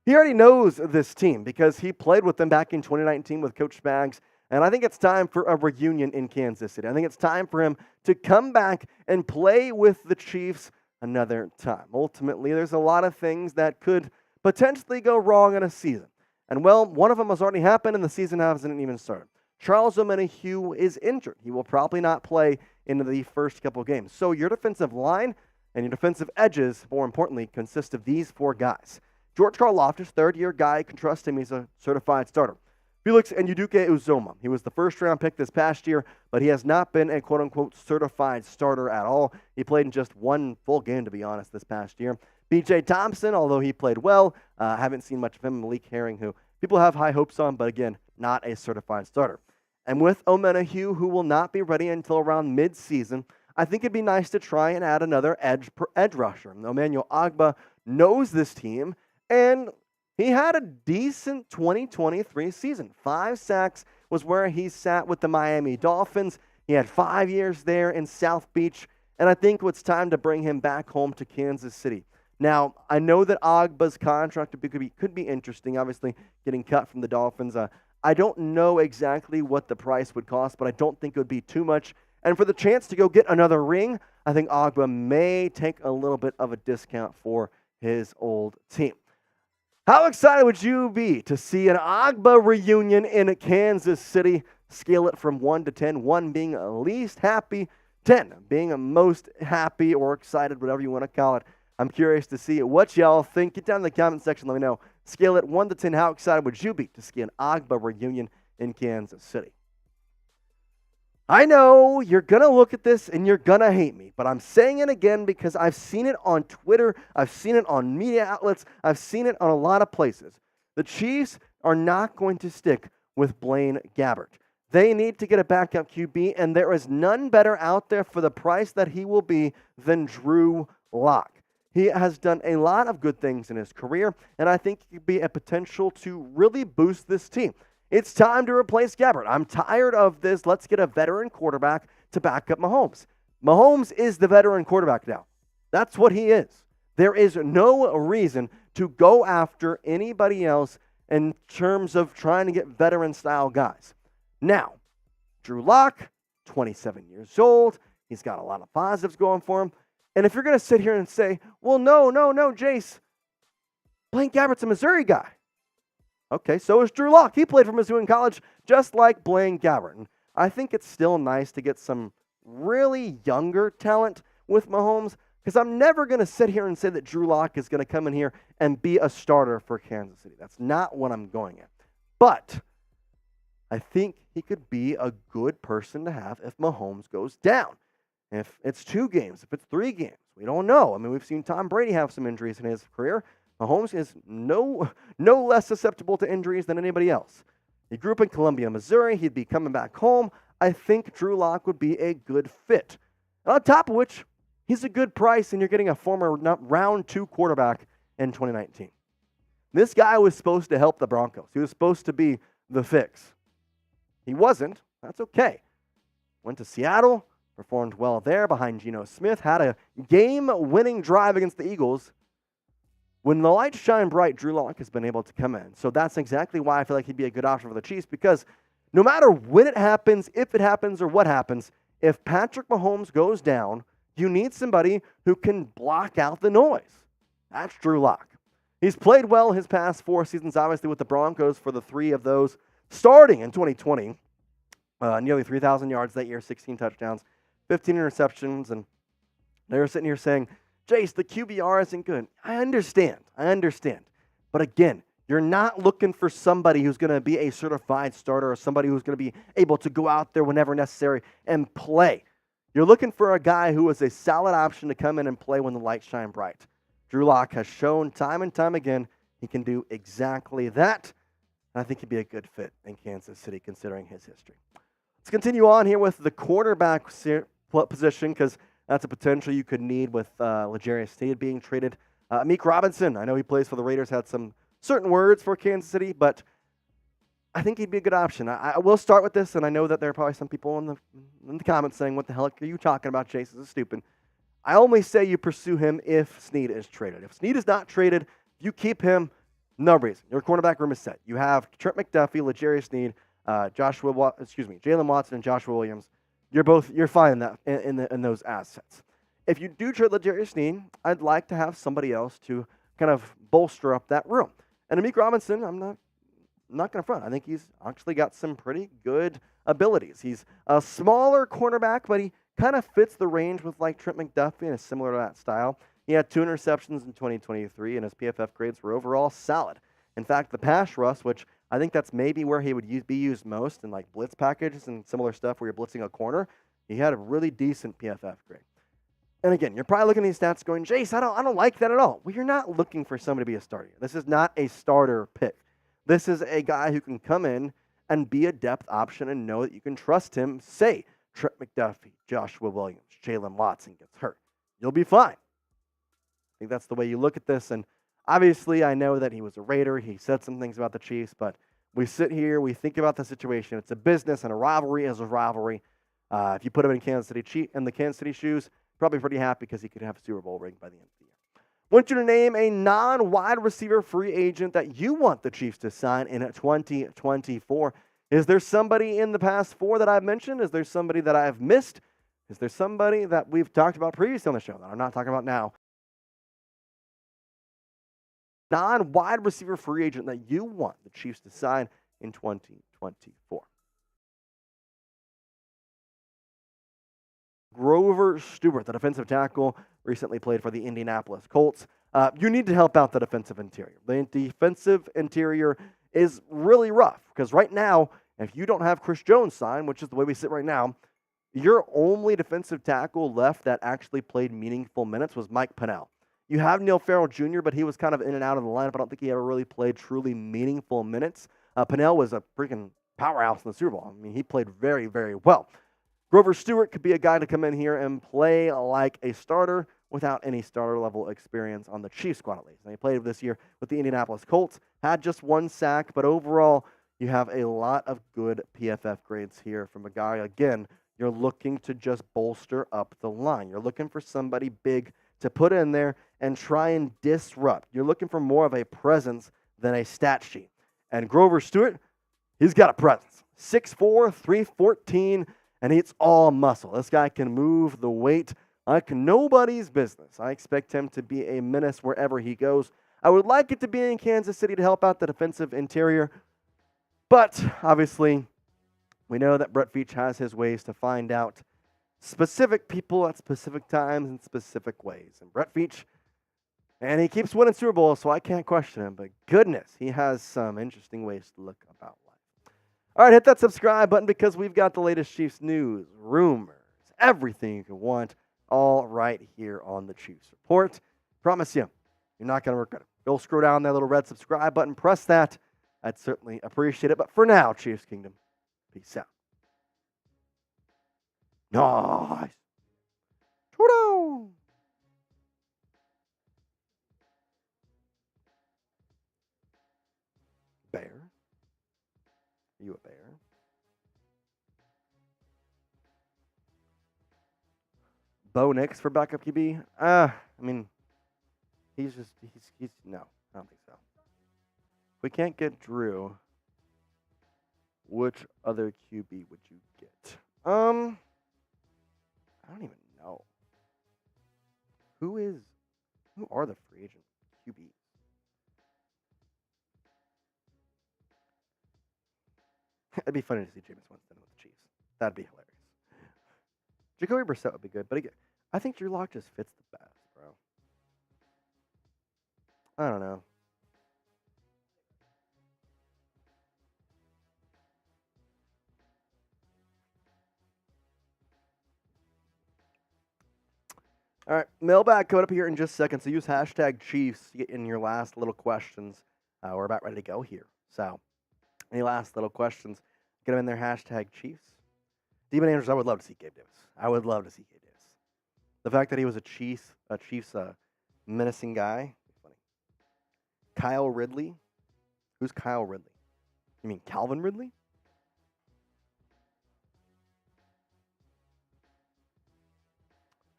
he already knows this team because he played with them back in 2019 with Coach Spags. And I think it's time for a reunion in Kansas City. I think it's time for him to come back and play with the Chiefs another time. Ultimately, there's a lot of things that could potentially go wrong in a season. And, well, one of them has already happened, and the season hasn't even started. Charles Omenihu is injured. He will probably not play into the first couple of games. So your defensive line and your defensive edges, more importantly, consist of these 4 guys. George Karlaftis, third-year guy. You can trust him. He's a certified starter. Felix Nyuduke Uzoma. He was the first-round pick this past year, but he has not been a quote-unquote certified starter at all. He played in just one full game, to be honest, this past year. B.J. Thompson, although he played well, haven't seen much of him. Malik Herring, who people have high hopes on, but again, not a certified starter. And with Omenihu, who will not be ready until around mid-season, I think it'd be nice to try and add another edge rusher. Emmanuel Ogbah knows this team, and he had a decent 2023 season. 5 sacks was where he sat with the Miami Dolphins. He had 5 years there in South Beach, and I think it's time to bring him back home to Kansas City. Now, I know that Ogbah's contract could be interesting, obviously getting cut from the Dolphins. I don't know exactly what the price would cost, but I don't think it would be too much. And for the chance to go get another ring, I think Ogbah may take a little bit of a discount for his old team. How excited would you be to see an Ogbah reunion in Kansas City? Scale it from 1 to 10, 1 being least happy, 10 being most happy or excited, whatever you want to call it. I'm curious to see what y'all think. Get down in the comment section. Let me know. Scale it 1 to 10. How excited would you be to see an Ogbah reunion in Kansas City? I know you're going to look at this and you're going to hate me, but I'm saying it again because I've seen it on Twitter. I've seen it on media outlets. I've seen it on a lot of places. The Chiefs are not going to stick with Blaine Gabbert. They need to get a backup QB, and there is none better out there for the price that he will be than Drew Lock. He has done a lot of good things in his career, and I think he could be a potential to really boost this team. It's time to replace Gabbert. I'm tired of this. Let's get a veteran quarterback to back up Mahomes. Mahomes is the veteran quarterback now. That's what he is. There is no reason to go after anybody else in terms of trying to get veteran-style guys. Now, Drew Lock, 27 years old. He's got a lot of positives going for him. And if you're going to sit here and say, well, no, Jace, Blaine Gabbert's a Missouri guy. Okay, so is Drew Lock. He played for Mizzou in college, just like Blaine Gabbert. And I think it's still nice to get some really younger talent with Mahomes, because I'm never going to sit here and say that Drew Lock is going to come in here and be a starter for Kansas City. That's not what I'm going at. But I think he could be a good person to have if Mahomes goes down. If it's 2 games, if it's 3 games, we don't know. I mean, we've seen Tom Brady have some injuries in his career. Mahomes is no less susceptible to injuries than anybody else. He grew up in Columbia, Missouri. He'd be coming back home. I think Drew Lock would be a good fit. And on top of which, he's a good price, and you're getting a former round 2 quarterback in 2019. This guy was supposed to help the Broncos. He was supposed to be the fix. He wasn't. That's okay. Went to Seattle. Performed well there behind Geno Smith. Had a game-winning drive against the Eagles. When the lights shine bright, Drew Lock has been able to come in. So that's exactly why I feel like he'd be a good option for the Chiefs, because no matter when it happens, if it happens, or what happens, if Patrick Mahomes goes down, you need somebody who can block out the noise. That's Drew Lock. He's played well his past 4 seasons, obviously with the Broncos for the 3 of those, starting in 2020. Nearly 3,000 yards that year, 16 touchdowns. 15 interceptions, and they were sitting here saying, Jace, the QBR isn't good. I understand. But again, you're not looking for somebody who's going to be a certified starter or somebody who's going to be able to go out there whenever necessary and play. You're looking for a guy who is a solid option to come in and play when the lights shine bright. Drew Lock has shown time and time again he can do exactly that, and I think he'd be a good fit in Kansas City considering his history. Let's continue on here with the quarterback position, because that's a potential you could need with L'Jarius Sneed being traded. Amik Robertson, I know he plays for the Raiders, had some certain words for Kansas City, but I think he'd be a good option. I will start with this, and I know that there are probably some people in the comments saying, what the hell are you talking about, Jace? This is stupid. I only say you pursue him if Snead is traded. If Snead is not traded, you keep him, no reason. Your cornerback room is set. You have Trent McDuffie, L'Jarius Snead, Jalen Watson, and Joshua Williams. You're fine in that in those assets. If you do trade L'Jarius Snead, I'd like to have somebody else to kind of bolster up that room. And Amik Robertson, I'm not going to front. I think he's actually got some pretty good abilities. He's a smaller cornerback, but he kind of fits the range with like Trent McDuffie and is similar to that style. He had 2 interceptions in 2023, and his PFF grades were overall solid. In fact, the pass rush, which I think that's maybe where he would be used most in like blitz packages and similar stuff where you're blitzing a corner, he had a really decent PFF grade. And again, you're probably looking at these stats going, Jace, I don't like that at all. Well, you're not looking for somebody to be a starter. This is not a starter pick. This is a guy who can come in and be a depth option and know that you can trust him. Say Trent McDuffie, Joshua Williams, Jalen Watson gets hurt. You'll be fine. I think that's the way you look at this. And obviously, I know that he was a Raider. He said some things about the Chiefs, but we sit here, we think about the situation. It's a business, and a rivalry is a rivalry. If you put him in the Kansas City shoes, probably pretty happy because he could have a Super Bowl ring by the end of the year. I want you to name a non-wide receiver free agent that you want the Chiefs to sign in 2024. Is there somebody in the past 4 that I've mentioned? Is there somebody that I've missed? Is there somebody that we've talked about previously on the show that I'm not talking about now? Non-wide receiver free agent that you want the Chiefs to sign in 2024. Grover Stewart, the defensive tackle, recently played for the Indianapolis Colts. You need to help out the defensive interior. The defensive interior is really rough because right now, if you don't have Chris Jones signed, which is the way we sit right now, your only defensive tackle left that actually played meaningful minutes was Mike Pennell. You have Neil Farrell Jr., but he was kind of in and out of the lineup. I don't think he ever really played truly meaningful minutes. Pennell was a freaking powerhouse in the Super Bowl. I mean, he played very, very well. Grover Stewart could be a guy to come in here and play like a starter without any starter-level experience on the Chiefs squad at least. And he played this year with the Indianapolis Colts, had just 1 sack, but overall, you have a lot of good PFF grades here from a guy, again, you're looking to just bolster up the line. You're looking for somebody big to put in there and try and disrupt. You're looking for more of a presence than a stat sheet. And Grover Stewart, he's got a presence. 6'4", 314, and it's all muscle. This guy can move the weight like nobody's business. I expect him to be a menace wherever he goes. I would like it to be in Kansas City to help out the defensive interior, but obviously we know that Brett Veach has his ways to find out specific people at specific times in specific ways. And Brett Veach, and he keeps winning Super Bowls, so I can't question him, but goodness, he has some interesting ways to look about life. All right, hit that subscribe button because we've got the latest Chiefs news, rumors, everything you can want, all right here on the Chiefs Report. Promise you, you're not going to regret it. Go scroll down that little red subscribe button, press that. I'd certainly appreciate it. But for now, Chiefs Kingdom, peace out. Nice. Toodle. Bear. Are you a bear? Bo Nix for backup QB? I mean, he's no, I don't think so. If we can't get Drew, which other QB would you get? I don't even know. Who are the free agent QBs? It'd be funny to see Jameis Winston with the Chiefs. That'd be hilarious. Jacoby Brissett would be good, but again, I think Drew Lock just fits the best, bro. I don't know. All right, mailbag coming up here in just a second. So use hashtag Chiefs to get in your last little questions. We're about ready to go here. So any last little questions, get them in there, hashtag Chiefs. Demon Andrews, I would love to see Gabe Davis. I would love to see Gabe Davis. The fact that he was a Chiefs menacing guy. Funny. Kyle Ridley. Who's Kyle Ridley? You mean Calvin Ridley?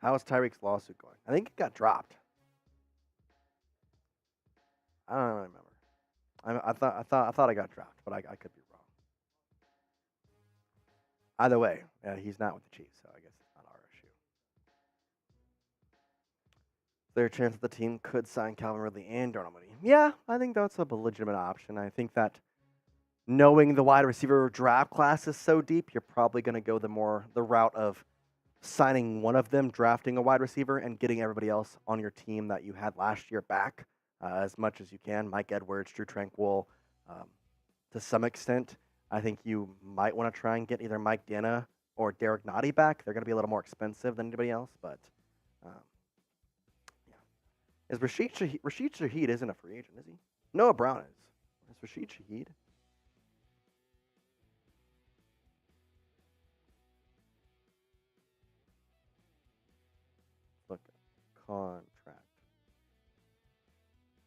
How is Tyreek's lawsuit going? I think it got dropped. I don't really remember. I thought I got dropped, but I could be wrong. Either way, he's not with the Chiefs, so I guess it's not our issue. Is there a chance that the team could sign Calvin Ridley and Darnell Mooney? Yeah, I think that's a legitimate option. I think that knowing the wide receiver draft class is so deep, you're probably going to go the route of signing one of them, drafting a wide receiver, and getting everybody else on your team that you had last year back as much as you can. Mike Edwards, Drew Tranquill, to some extent. I think you might want to try and get either Mike Dana or Derek Nottie back. They're going to be a little more expensive than anybody else, but yeah. Is Rashid Shaheed isn't a free agent, is he? Noah Brown is. Is Rashid Shaheed? Look, contract.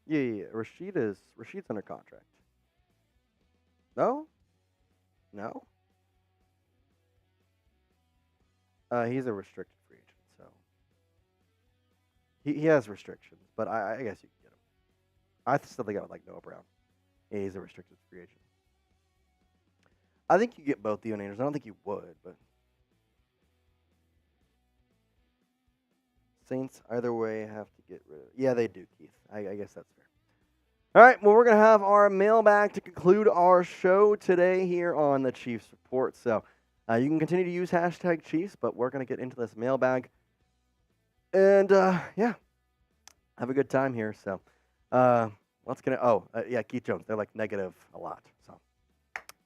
Yeah. Rashid's under contract. No? No? He's a restricted free agent, so he has restrictions, but I guess you can get him. I still think I would like Noah Brown. Yeah, he's a restricted free agent. I think you get both Theo and Andrews. I don't think you would, but Saints either way have to get rid of. Yeah, they do, Keith. I guess that's fair. All right, well, we're going to have our mailbag to conclude our show today here on the Chiefs Report. So you can continue to use hashtag Chiefs, but we're going to get into this mailbag. And, yeah, have a good time here. So let's get it. Yeah, Keith Jones. They're like negative a lot. So,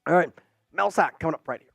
all right, Melsack coming up right here.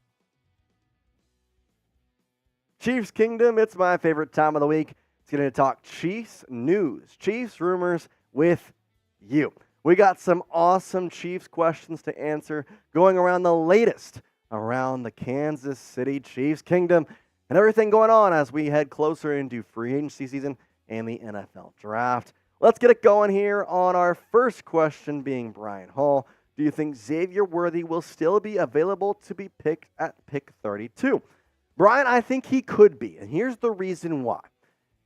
Chiefs Kingdom, it's my favorite time of the week. It's going to talk Chiefs news, Chiefs rumors with you. We got some awesome Chiefs questions to answer going around the latest around the Kansas City Chiefs Kingdom and everything going on as we head closer into free agency season and the NFL draft. Let's get it going here on our first question being Brian Hall. Do you think Xavier Worthy will still be available to be picked at pick 32? Brian, I think he could be, and here's the reason why.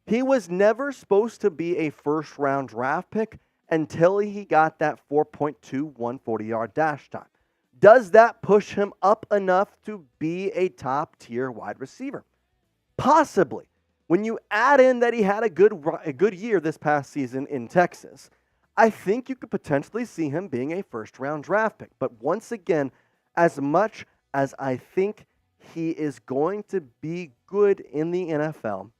He was never supposed to be a first-round draft pick until he got that 4.2 140-yard dash time. Does that push him up enough to be a top-tier wide receiver? Possibly. When you add in that he had a good year this past season in Texas, I think you could potentially see him being a first-round draft pick. But once again, as much as I think he is going to be good in the NFL,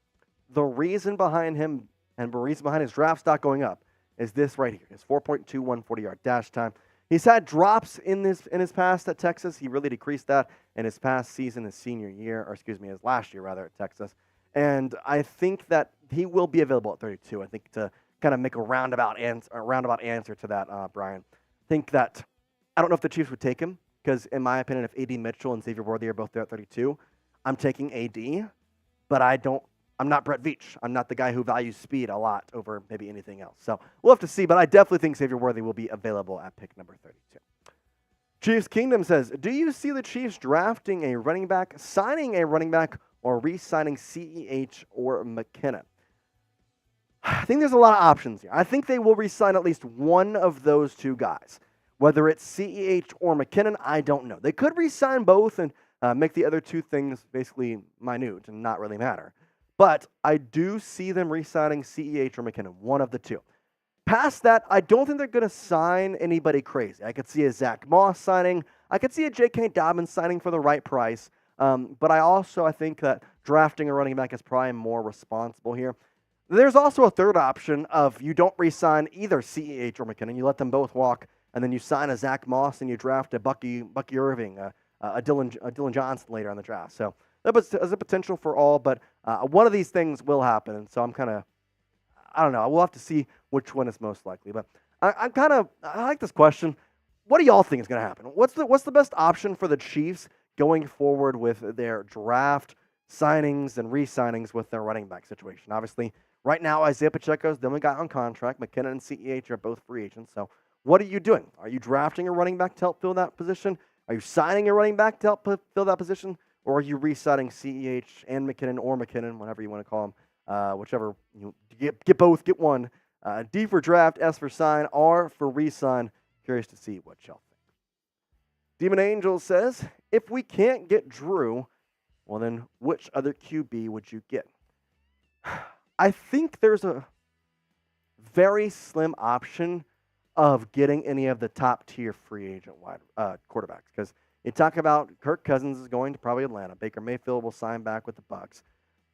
the reason behind him and the reason behind his draft stock going up is this right here, his 4.2 140-yard dash time. He's had drops in his past at Texas. He really decreased that in his past season, his last year rather at Texas. And I think that he will be available at 32. I think to kind of make a roundabout answer to that, Brian. I think that I don't know if the Chiefs would take him because, in my opinion, if A.D. Mitchell and Xavier Worthy are both there at 32, I'm taking A.D., but I'm not Brett Veach. I'm not the guy who values speed a lot over maybe anything else. So we'll have to see, but I definitely think Xavier Worthy will be available at pick number 32. Chiefs Kingdom says, do you see the Chiefs drafting a running back, signing a running back, or re-signing CEH or McKinnon? I think there's a lot of options here. I think they will re-sign at least one of those two guys. Whether it's CEH or McKinnon, I don't know. They could re-sign both and make the other two things basically minute and not really matter. But I do see them re-signing CEH or McKinnon, one of the two. Past that, I don't think they're going to sign anybody crazy. I could see a Zack Moss signing. I could see a J.K. Dobbins signing for the right price. But I think that drafting a running back is probably more responsible here. There's also a third option of you don't re-sign either CEH or McKinnon. You let them both walk, and then you sign a Zack Moss and you draft a Bucky Irving, a Dylan Johnson later in the draft. So there's a potential for all, but one of these things will happen. And so I don't know. We'll have to see which one is most likely. But I like this question. What do y'all think is going to happen? What's the best option for the Chiefs going forward with their draft signings and re-signings with their running back situation? Obviously, right now, Isaiah Pacheco's the only guy on contract. McKinnon and CEH are both free agents. So What are you doing? Are you drafting a running back to help fill that position? Are you signing a running back to help fill that position? Or are you re-signing CEH and McKinnon or McKinnon, whatever you want to call them, whichever, get both, get one. D for draft, S for sign, R for re-sign. Curious to see what y'all think. Demon Angel says, if we can't get Drew, well then which other QB would you get? I think there's a very slim option of getting any of the top-tier free agent quarterbacks, because you talk about Kirk Cousins is going to probably Atlanta. Baker Mayfield will sign back with the Bucs.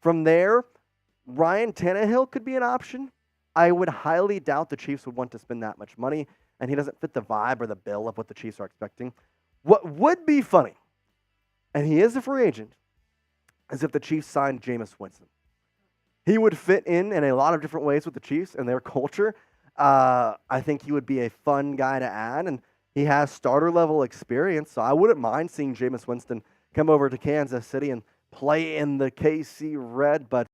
From there, Ryan Tannehill could be an option. I would highly doubt the Chiefs would want to spend that much money, and he doesn't fit the vibe or the bill of what the Chiefs are expecting. What would be funny, and he is a free agent, is if the Chiefs signed Jameis Winston. He would fit in a lot of different ways with the Chiefs and their culture. I think he would be a fun guy to add, and he has starter-level experience, so I wouldn't mind seeing Jameis Winston come over to Kansas City and play in the KC Red, but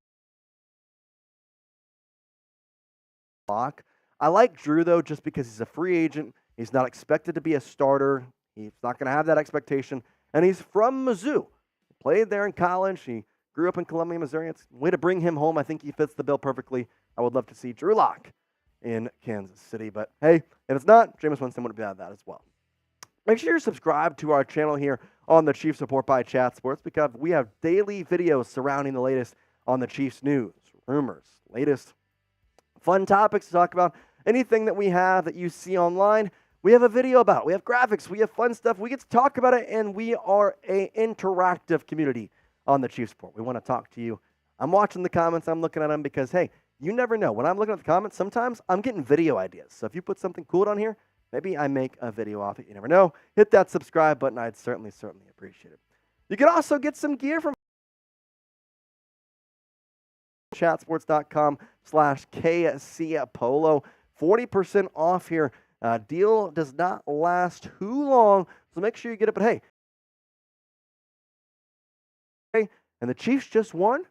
I like Drew, though, just because he's a free agent. He's not expected to be a starter. He's not going to have that expectation, and he's from Mizzou. He played there in college. He grew up in Columbia, Missouri. It's a way to bring him home. I think he fits the bill perfectly. I would love to see Drew Lock in Kansas City. But, hey, if it's not, Jameis Winston would be out of that as well. Make sure you're subscribed to our channel here on the Chiefs Report by Chat Sports, because we have daily videos surrounding the latest on the Chiefs news, rumors, latest fun topics to talk about. Anything that we have that you see online, we have a video about it. We have graphics. We have fun stuff. We get to talk about it, and we are an interactive community on the Chiefs Report. We want to talk to you. I'm watching the comments. I'm looking at them because, hey, you never know. When I'm looking at the comments, sometimes I'm getting video ideas. So if you put something cool on here, maybe I make a video off it. You never know. Hit that subscribe button. I'd certainly appreciate it. You can also get some gear from chatsports.com/KC Polo. 40% off here. Deal does not last too long, so make sure you get it. But hey, and the Chiefs just won.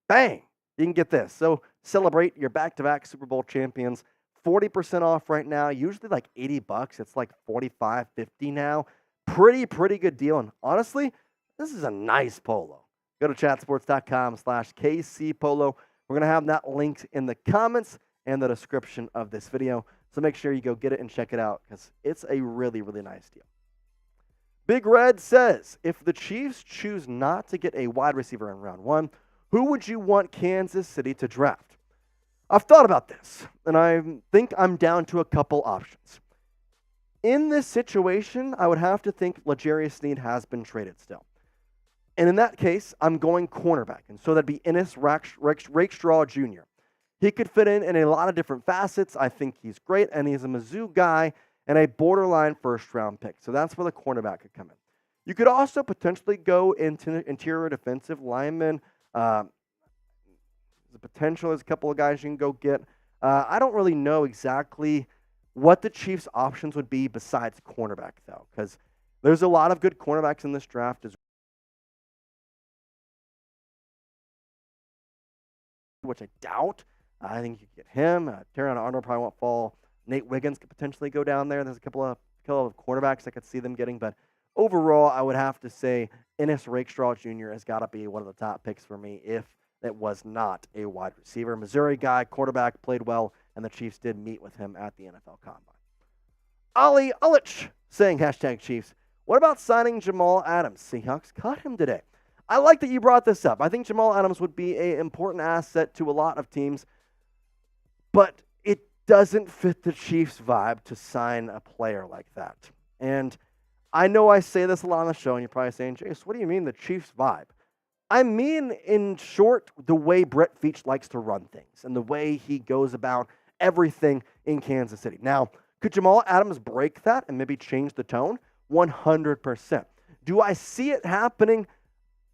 Bang! You can get this. So celebrate your back-to-back Super Bowl champions. 40% off right now. Usually like $80. It's like $45, $50 now. Pretty good deal. And honestly, this is a nice polo. Go to chatsports.com/KC Polo. We're going to have that linked in the comments and the description of this video. So make sure you go get it and check it out, because it's a really nice deal. Big Red says, if the Chiefs choose not to get a wide receiver in round 1, who would you want Kansas City to draft? I've thought about this, and I think I'm down to a couple options. In this situation, I would have to think L'Jarius Sneed has been traded still. And in that case, I'm going cornerback. And so that'd be Ennis Rakestraw Jr. He could fit in a lot of different facets. I think he's great, and he's a Mizzou guy and a borderline first-round pick. So that's where the cornerback could come in. You could also potentially go into interior defensive lineman. The potential is a couple of guys you can go get. I don't really know exactly what the Chiefs' options would be besides cornerback, though, because there's a lot of good cornerbacks in this draft, which I doubt. I think you could get him. Terrion Arnold probably won't fall. Nate Wiggins could potentially go down there. There's a couple of cornerbacks I could see them getting, but overall, I would have to say Ennis Rakestraw Jr. has got to be one of the top picks for me if it was not a wide receiver. Missouri guy, quarterback, played well, and the Chiefs did meet with him at the NFL Combine. Ali Ulich saying #Chiefs. What about signing Jamal Adams? Seahawks cut him today. I like that you brought this up. I think Jamal Adams would be an important asset to a lot of teams, but it doesn't fit the Chiefs' vibe to sign a player like that. And I know I say this a lot on the show, and you're probably saying, Jace, what do you mean the Chiefs' vibe? I mean, in short, the way Brett Veach likes to run things and the way he goes about everything in Kansas City. Now, could Jamal Adams break that and maybe change the tone? 100%. Do I see it happening?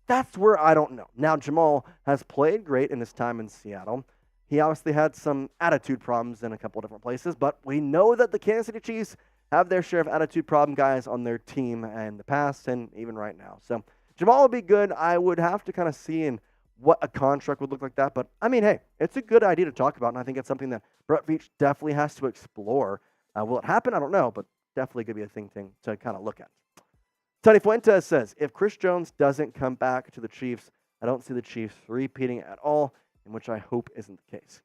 That's where I don't know. Now, Jamal has played great in his time in Seattle. He obviously had some attitude problems in a couple different places, but we know that the Kansas City Chiefs have their share of attitude problem guys on their team in the past and even right now. So Jamal would be good. I would have to kind of see in what a contract would look like that. But, I mean, hey, it's a good idea to talk about, and I think it's something that Brett Veach definitely has to explore. Will it happen? I don't know, but definitely going to be a thing to kind of look at. Tony Fuentes says, if Chris Jones doesn't come back to the Chiefs, I don't see the Chiefs repeating at all, in which I hope isn't the case.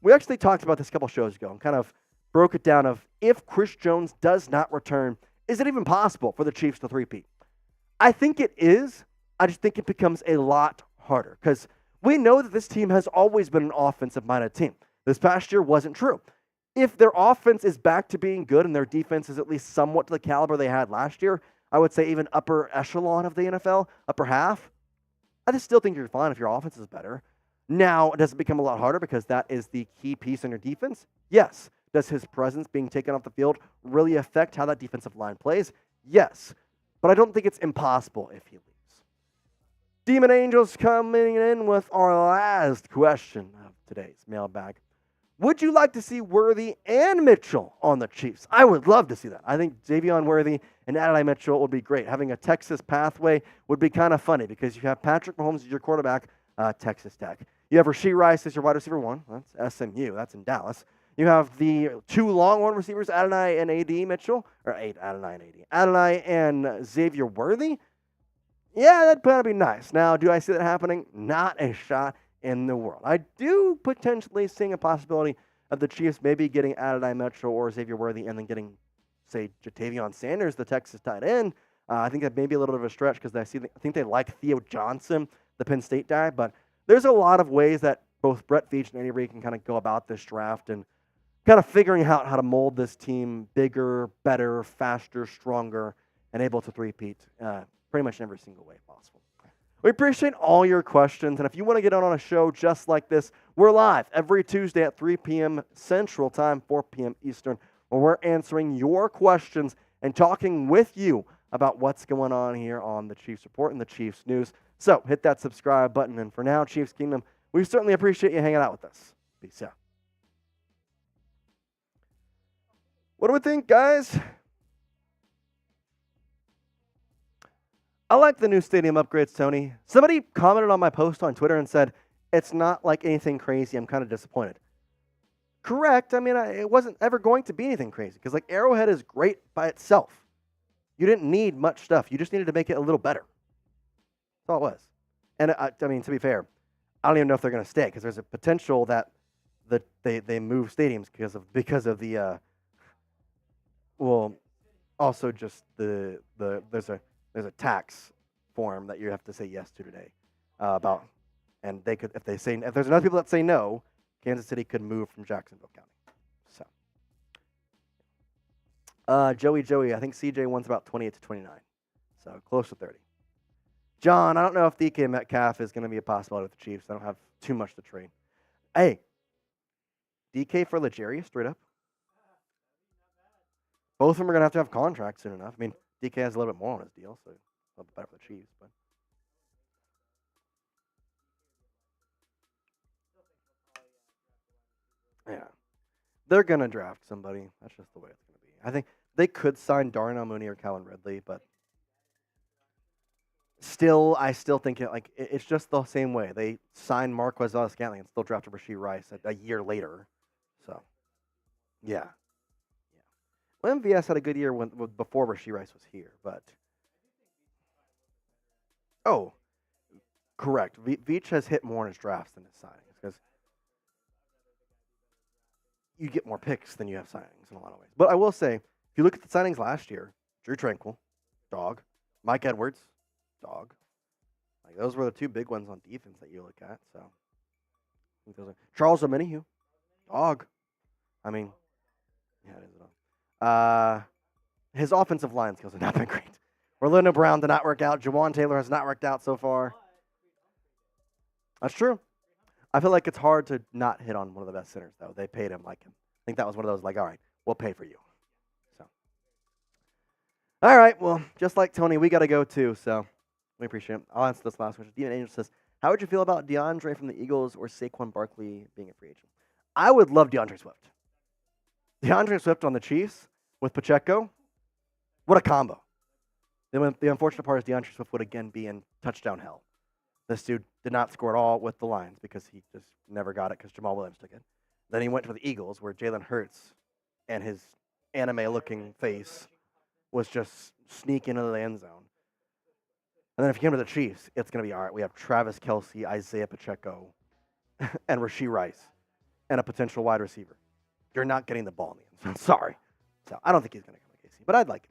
We actually talked about this a couple shows ago and kind of broke it down of if Chris Jones does not return, is it even possible for the Chiefs to three-peat? I think it is. I just think it becomes a lot harder because we know that this team has always been an offensive-minded team. This past year wasn't true. If their offense is back to being good and their defense is at least somewhat to the caliber they had last year, I would say even upper echelon of the NFL, upper half, I just still think you're fine if your offense is better. Now, does it become a lot harder because that is the key piece in your defense? Yes. Does his presence being taken off the field really affect how that defensive line plays? Yes. But I don't think it's impossible if he leaves. Demon Angels coming in with our last question of today's mailbag. Would you like to see Worthy and Mitchell on the Chiefs? I would love to see that. I think Xavier Worthy and Adonai Mitchell would be great. Having a Texas pathway would be kind of funny because you have Patrick Mahomes as your quarterback, Texas Tech. You have Rashee Rice as your wide receiver one. That's SMU. That's in Dallas. You have the two Longhorn receivers, Adonai and A.D. Mitchell. Or Adonai and A.D. Adonai and Xavier Worthy. Yeah, that'd probably be nice. Now, do I see that happening? Not a shot in the world. I do potentially seeing a possibility of the Chiefs maybe getting Adonai Mitchell or Xavier Worthy and then getting, say, Jatavion Sanders, the Texas tight end. I think that may be a little bit of a stretch because I think they like Theo Johnson, the Penn State guy. But there's a lot of ways that both Brett Veach and Andy Reid can kind of go about this draft and kind of figuring out how to mold this team bigger, better, faster, stronger, and able to three-peat pretty much in every single way possible. We appreciate all your questions, and if you want to get on a show just like this, we're live every Tuesday at 3 p.m. Central Time, 4 p.m. Eastern, where we're answering your questions and talking with you about what's going on here on the Chiefs Report and the Chiefs News. So hit that subscribe button, and for now, Chiefs Kingdom, we certainly appreciate you hanging out with us. Peace out. What do we think, guys? I like the new stadium upgrades, Tony. Somebody commented on my post on Twitter and said, it's not like anything crazy. I'm kind of disappointed. Correct. I mean, it wasn't ever going to be anything crazy because, like, Arrowhead is great by itself. You didn't need much stuff. You just needed to make it a little better. That's all it was. And, I mean, to be fair, I don't even know if they're going to stay because there's a potential that they move stadiums because of the well, also just there's a tax form that you have to say yes to today about, and they could if there's enough people that say no, Kansas City could move from Jacksonville County. So, Joey, I think CJ wants about 28 to 29, so close to 30. John, I don't know if DK Metcalf is going to be a possibility with the Chiefs. I don't have too much to trade. Hey, DK for Legarius, straight up. Both of them are going to have contracts soon enough. I mean, DK has a little bit more on his deal, so a little bit better for the Chiefs. But yeah, they're going to draft somebody. That's just the way it's going to be. I think they could sign Darnell Mooney or Calvin Ridley, but I still think it's just the same way. They signed Marquez Valdes-Scantling and still drafted Rashee Rice a year later. So, yeah. Well, MVS had a good year before Rashee Rice was here, but correct. Veach has hit more in his drafts than his signings because you get more picks than you have signings in a lot of ways. But I will say, if you look at the signings last year, Drew Tranquill, dog. Mike Edwards, dog. Like those were the two big ones on defense that you look at. So I think those are Charles Omenihu, dog. I mean, yeah, it is a dog. His offensive line skills have not been great. Orlando Brown did not work out. Jawan Taylor has not worked out so far. That's true. I feel like it's hard to not hit on one of the best centers, though. They paid him like him. I think that was one of those, like, all right, we'll pay for you. So, all right, well, just like Tony, we got to go too, so we appreciate it. I'll answer this last question. Demon Angel says, how would you feel about DeAndre from the Eagles or Saquon Barkley being a free agent? I would love DeAndre Swift. DeAndre Swift on the Chiefs with Pacheco, what a combo. The unfortunate part is DeAndre Swift would again be in touchdown hell. This dude did not score at all with the Lions because he just never got it because Jamal Williams took it. Then he went to the Eagles where Jalen Hurts and his anime-looking face was just sneaking into the end zone. And then if you come to the Chiefs, it's going to be all right. We have Travis Kelce, Isaiah Pacheco, and Rashee Rice, and a potential wide receiver. You're not getting the ball in the end zone. Sorry. So I don't think he's going to come to KC, but I'd like it.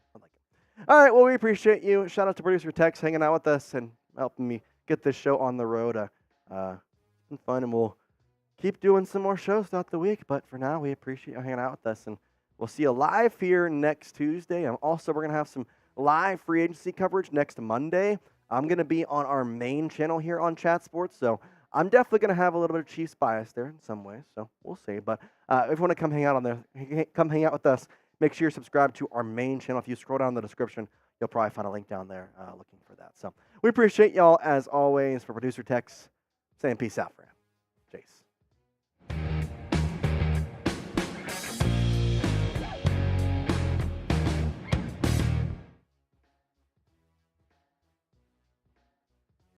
All right, well, we appreciate you. Shout out to producer Tex hanging out with us and helping me get this show on the road. It's been fun, and we'll keep doing some more shows throughout the week. But for now, we appreciate you hanging out with us, and we'll see you live here next Tuesday. And also, we're going to have some live free agency coverage next Monday. I'm going to be on our main channel here on Chat Sports, so I'm definitely going to have a little bit of Chiefs bias there in some ways, so we'll see. But if you want to come hang out on there, come hang out with us. Make sure you're subscribed to our main channel. If you scroll down in the description, you'll probably find a link down there looking for that. So we appreciate y'all, as always. For producer Tex, saying peace out, friend.